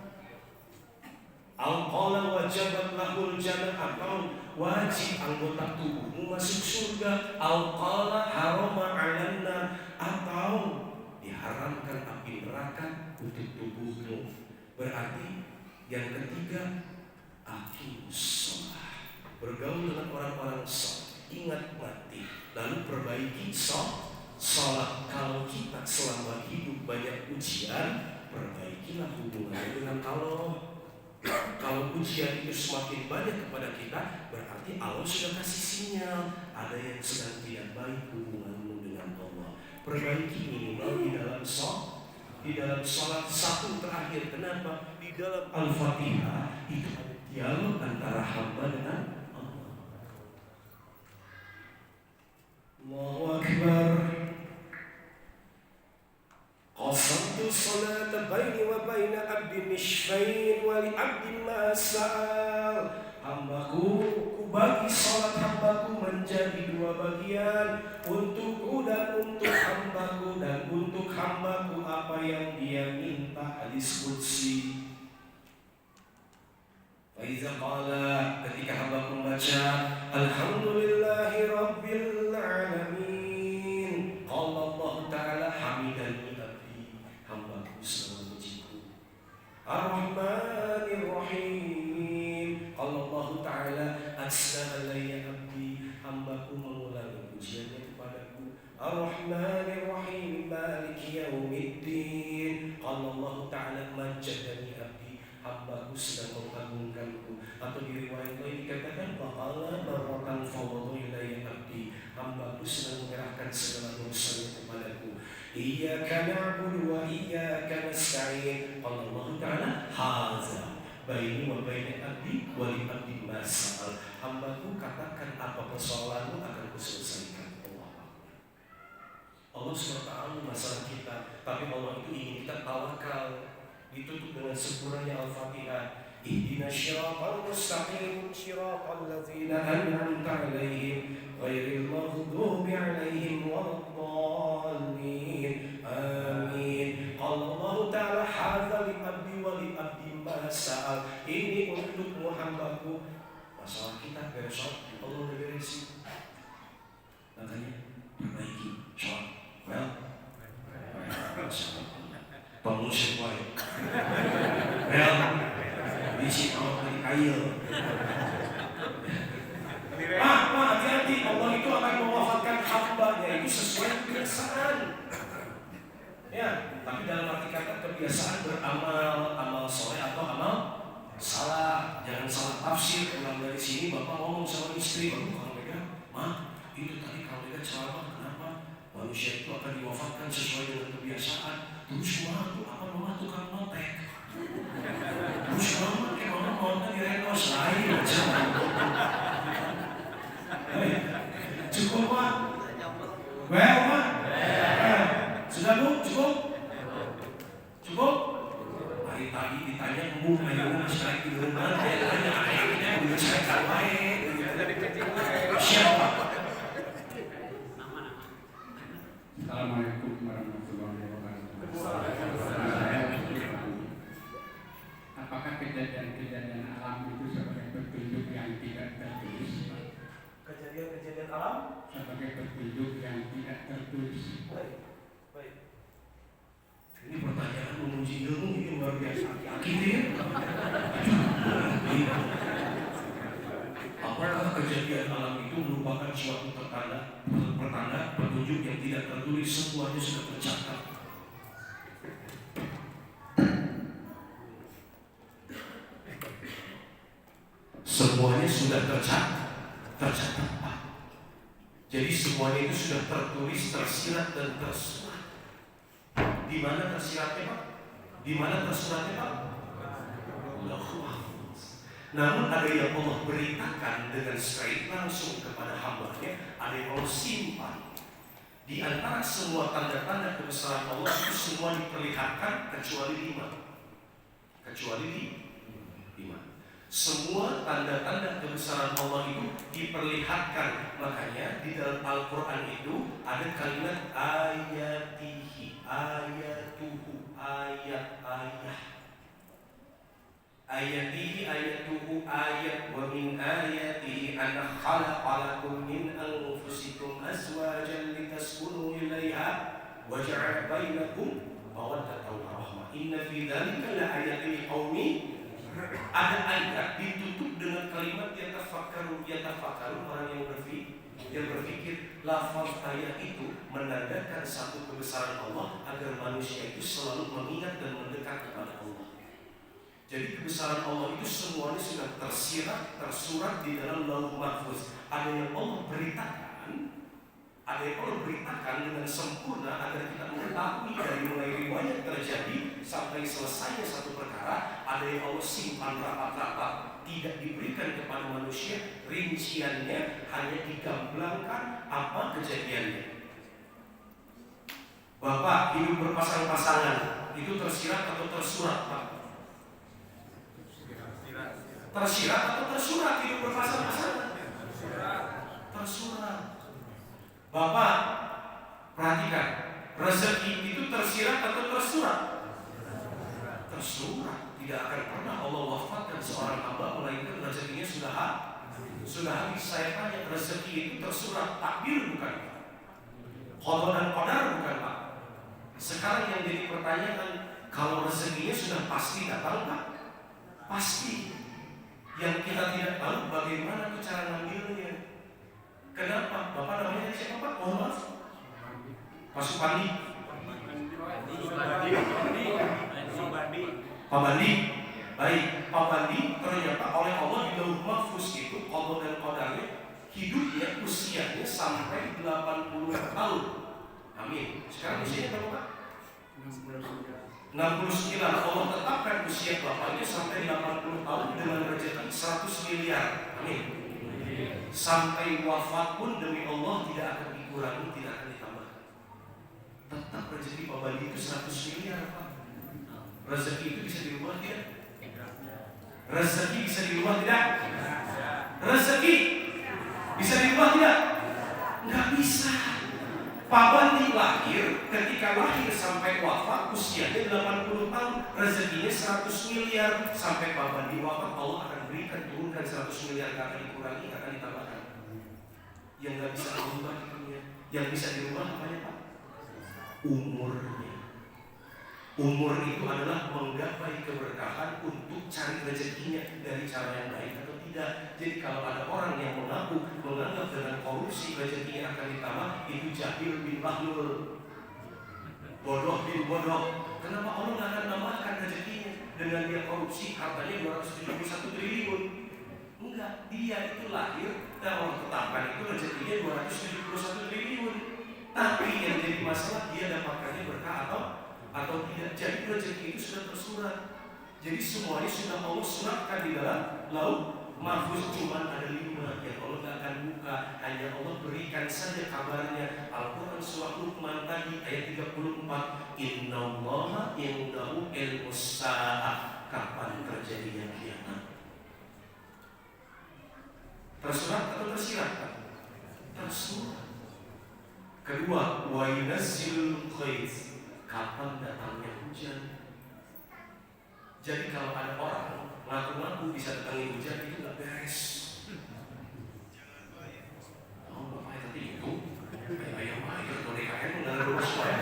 Al-qala wajabat lahul jannah, atau wajib anggota tubuhmu masuk surga. Al-qala harama 'alan nar, atau diharamkan api neraka untuk tubuhmu. Berarti yang ketiga, aqimus shalah. Bergaul dengan orang-orang saleh, ingat mati, lalu perbaiki salat. Kalau kita selama hidup banyak ujian, perbaikilah hubungan dengan Allah. Kalau ujian itu semakin banyak kepada kita, berarti Allah sudah kasih sinyal ada yang sedang tidak baik hubunganmu dengan Allah. Perbaiki minimal di dalam salat satu terakhir. Kenapa? Di dalam Al-Fatihah itu ada dialog antara hamba dengan Allah. Allahu Akbar. Qasamtu salata baini wa baina abdi nisfain wa li abdi ma sa'al. Hambaku, kubagi salat hambaku menjadi dua bagian, untukku dan untuk hambaku, dan untuk hambaku apa yang dia minta. Hadis qudsi. Fa iza qala, ketika hambaku membaca alhamdulillahi rabbil alamin, qala Allah ta'ala hamidani abdi, hambaku selalu memujiku. Ar-Rahmanir Rahim, qala Allah ta'ala asna alayya abdi, hambaku mengulangi pujiannya kepadaku. Ar-Rahmanir-Rahim Maliki Yaumiddin. Qala Allah Ta'ala majjadani abdi, hambaku sedang mengagungkanku. Atau di riwayat lain dikatakan faqala marratan fawwada ilayya abdi, hambaku sedang menyerahkan segala urusannya kepadaku. Iyyaka na'budu wa iyyaka nasta'in. Qala Allah Ta'ala hadza baini wa baina abdi wa li abdi ma sa'al. Hambaku katakan apa persoalanmu akan kuselesaikan. Allah SWT masalah kita, tapi Allah itu ingin kita tawakal. Ditutup dengan sempurnanya Al-Fatihah. Ihdinas siratal mustaqim siratal ladzina an'amta 'alaihim ghairil maghdubi 'alaihim waladdallin. Amin. Qala Allah Ta'ala hadza li abdi wa li abdi ma sa'al. Ini untukmu hambaku. Masalah kita besok Allah udah beresin. Makanya perbaiki sholat. Well, promotion boy. Well, bisi kalau dari kail. Hati-hati, Allah itu akan mewafatkan hambanya itu sesuai kebiasaan. Ya, tapi dalam arti kata kebiasaan beramal, amal soleh atau amal salah. Jangan salah tafsir. Pulang dari sini bapak ngomong sama istri, kalau mereka, ma, itu tadi kalau mereka ceramah kenapa? Manusia itu akan diwafatkan sesuai dengan kebiasaan. Terus mama tuh akan mama tukang notek. Terus mama kayak mama mau direnos lain aja. Cukup pak? Well pak? Sudah bu? Cukup? Cukup? Hari tadi ditanya bu, ayo sekarang di rumah. Dia tanya ayahnya, udah saya kawain. Siapa? Assalamualaikum warahmatullahi wabarakatuh. Apakah kejadian-kejadian alam itu sebagai petunjuk yang tidak tertulis? Kejadian-kejadian alam? Sebagai petunjuk yang tidak tertulis. Baik. Ini pertanyaan menguji ilmu ini luar biasa. Gitu ya? Apakah kejadian alam itu merupakan suatu pertanda petunjuk yang tidak tertulis? Semuanya sudah tercatat. Semuanya sudah tercatat Pak. Jadi semuanya itu sudah tertulis, tersirat dan tersurat. Di mana tersiratnya Pak? Di mana tersuratnya Pak? Namun ada yang Allah beritakan dengan straight langsung kepada hamba-Nya, ada yang Allah simpan. Di antara semua tanda-tanda kebesaran Allah itu semua diperlihatkan kecuali 5. Kecuali 5. Semua tanda-tanda kebesaran Allah itu diperlihatkan. Makanya di dalam Al-Quran itu ada kalimat ayatihi, ayatuhu, ayat-ayat. Ayatihi ayatuhu ayat wa min ayatihi an khalaqa lakum min anfusikum azwajan litaskunu ilaiha wa ja'ala bainakum mawaddatan wa rahmah. Inna fi dzalika la ayatin liqaumin. Ada ayat ditutup dengan kalimat yatafakkarun orang yang berpikir. Lafaz ayat itu menandakan satu kebesaran Allah agar manusia itu selalu mengingat dan mendekat kepada Allah. Jadi kebesaran Allah itu semuanya sudah tersirat, tersurat di dalam Lauh Mahfuz. Ada yang Allah beritakan dengan sempurna agar kita mengetahui dari mulai riwayat terjadi sampai selesainya satu perkara. Ada yang Allah simpan rapat-rapat, tidak diberikan kepada manusia. Rinciannya hanya digamblangkan apa kejadiannya. Bapak hidup berpasang-pasangan itu tersirat atau tersurat Pak? Tersirat atau tersurat hidup berpasang-pasangan? Tersurat. Bapak perhatikan, rezeki itu tersirat atau tersurat? Tersurat. Tidak akan pernah Allah wafatkan seorang hamba melainkan rezekinya sudah habis. Saya tanya, rezeki itu tersurat, takdir bukan Pak? Qada dan qadar bukan Pak? Sekarang yang jadi pertanyaan, kalau rezekinya sudah pasti datang Pak? Pasti. Yang kita tidak tahu bagaimana cara ngambilnya. Kenapa? Bapak namanya siapa Pak? Mohon maaf. Pak Supandi. Pak Bandi. Baik, Pak Bandi ternyata oleh Allah di Lauh Mahfuz itu qada dan qadarnya hidupnya usianya sampai 80 tahun. Amin. Sekarang usianya berapa Pak? 69. Allah tetapkan usia bapaknya sampai 80 tahun dengan rezeki 100 miliar. Amin. Sampai wafat pun demi Allah tidak akan dikurangi, tidak akan ditambah. Tetap rezeki Pak Bandi itu 100 miliar Pak. Rezeki itu bisa dirubah tidak? Rezeki bisa dirubah tidak? Rezeki bisa dirubah tidak? Nggak bisa. Pak Bandi lahir, ketika lahir sampai wafat usianya 80 tahun, rezekinya 100 miliar. Sampai Pak Bandi wafat Allah akan berikan, turunkan 100 miliar, nggak akan dikurangi, akan ditambahkan. Yang nggak bisa dirubah dunia, yang bisa dirubah namanya Pak? Umurnya. Umur itu adalah menggapai keberkahan untuk cari rezekinya dari cara yang baik atau tidak. Jadi kalau ada orang yang menganggap dengan korupsi rezekinya akan ditambah, itu jahil bin bahlul, bodoh bin bodoh. Kenapa Allah nggak akan tambahkan rezekinya dengan dia korupsi hartanya 271 triliun? Enggak, dia itu lahir dan Allah tetapkan itu rezekinya 271 triliun. Tapi yang jadi masalah dia dapatkannya berkah atau tidak. Jadi rezeki itu sudah tersurat. Jadi semuanya sudah Allah suratkan di dalam Lauh Mahfuz. Cuma ada 5 yang Allah tidak akan buka, hanya Allah berikan saja kabarnya. Al-Quran surah Luqman tadi ayat 34, Innallaha indahu ilmus sa'ah, kapan terjadinya kiamat. Tersurat atau tersirat? Tersurat. Kedua, wa yunazzilul ghaiz, kapan datangnya hujan. Jadi kalau ada orang ngaku-ngaku bisa datangin hujan, itu nggak beres. Oh, Bapak tadi itu ayam air atau DKM nggak lulus ya.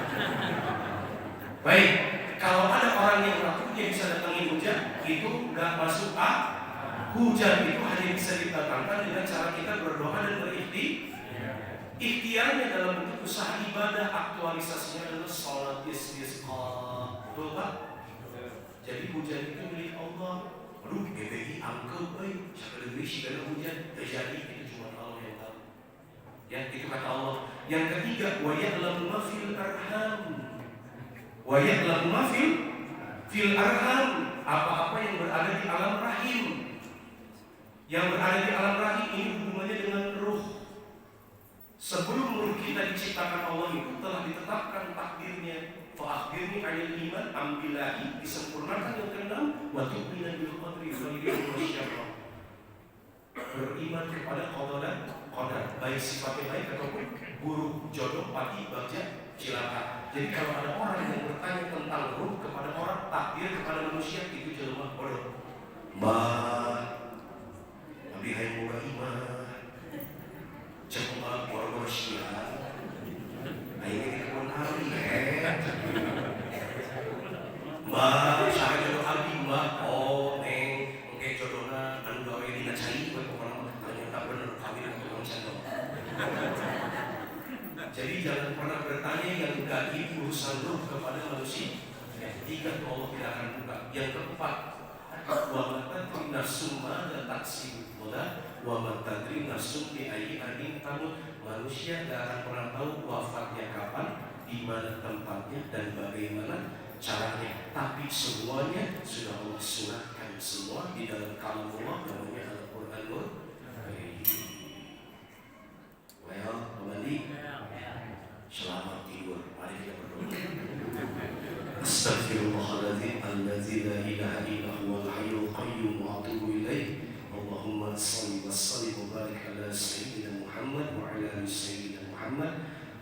Baik, kalau ada orang yang ngaku dia bisa datangin hujan, itu nggak masuk hujan itu hanya bisa didatangkan dengan cara kita berdoa dan ikhtiarnya dalam bentuk usaha ibadah. Aktualisasinya adalah sholat istisqa. Betul Pak? Jadi hujan itu milik Allah. Aduh, GBI angkel, siapa negeri sih kalau hujan terjadi, itu cuma Allah yang tahu. Ya, itu kata Allah. Yang ketiga, wa ya'lamu ma fil arham. Wa ya'lamu ma fil arham, apa-apa yang berada di alam rahim. Yang berada di alam rahim ini hubungannya dengan ruh. Sebelum ruh kita diciptakan Allah itu telah ditetapkan takdirnya. Fa'akhirni ayat iman ambilahi, disempurnakan yang keenam, wa tu'mina bil qadri khairihi wa syarrihi. Beriman kepada qada dan qadar, baik sifatnya baik ataupun buruk, jodoh, pati, bagja, cilaka. Jadi kalau ada orang yang bertanya tentang ruh kepada orang, takdir kepada manusia, itu jelema bodoh. Nabi hayang boga iman. Coba boro-boro sia. Ayo kita pun hari saya jodoh abdi oh neng oke jodohna anu gawe dina cai pokokna ternyata bener kawin untuk manusia. Jadi jangan pernah bertanya yang gaib urusan ruh kepada manusia. Tiga itu Allah tidak akan buka. Yang keempat, wa matadri nafsum ma taksib wa matadri nafsum bi ayyi ardin tamut. Manusia tidak akan pernah tahu wafatnya kapan, di mana tempatnya dan bagaimana caranya. Tapi semuanya sudah Allah suratkan semua di dalam kalam Allah namanya Al-Quranul Karim. Well, kembali. Selamat tidur. Mari kita berdoa. Astaghfirullahaladzim alladzi la ilaha illa huwal hayyul qayyum wa atubu ilaih. Allahumma shalli wa sallim wa barik ala sayyidina Muhammad wa ala ali sayyidina Muhammad.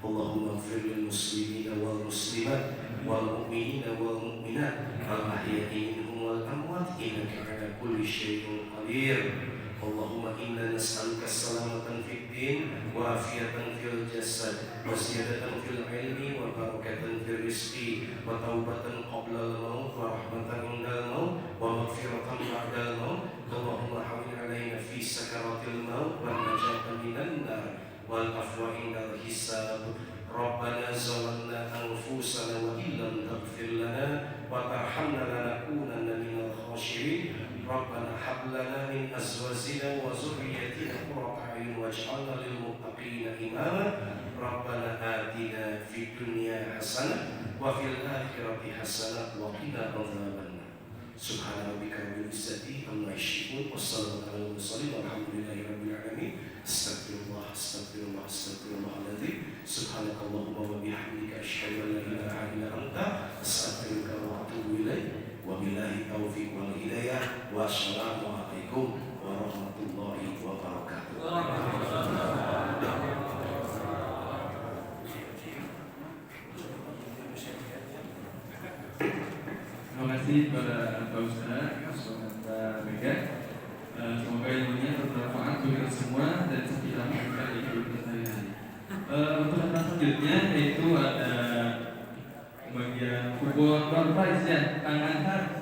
Allahumma ighfir lil muslimina wal muslimat wal mu'minina wal mu'minat al ahya'i minhum wal amwat innaka ala kulli syai'in qadir. Allahumma inna nas'aluka salamatan fid din wa afiyatan fil jasad wa ziyadatan fil ilmi wa barakatan fil rizqi wa taubatan qabla al-maut wa rahmatan indal maut wa maghfiratan ba'dal maut. Allahumma hawwin alaina fi sakaratil maut wa najatan minan nar والعفو عند الحساب ربنا ظلمنا أنفسنا وإن لم تغفر لنا وترحمنا لنكونن من الخاسرين ربنا هب لنا من أزواجنا وذريتنا قرة أعين واجعلنا للمتقين إماما ربنا آتنا في الدنيا حسنة وفي الآخرة حسنة وقنا عذاب النار سبحان ربك رب العزة عما يصفون والسلام على المرسلين والحمد لله رب العالمين استغفر الله استغفر الله استغفر الله العظيم سبحانك اللهم وبحمدك أشهد أن لا إله إلا أنت أستغفرك وأتوب إليك وبالله التوفيق والهداية والسلام عليكم ورحمة الله وبركاته. Terima kasih kepada Pak Ustaz, Pak Mega. Semoga ilmunya bermanfaat bagi kita semua dan kita lakukan di hidup sehari-hari. Untuk yang selanjutnya yaitu ada bagian football door prize ya, Kang Anhar.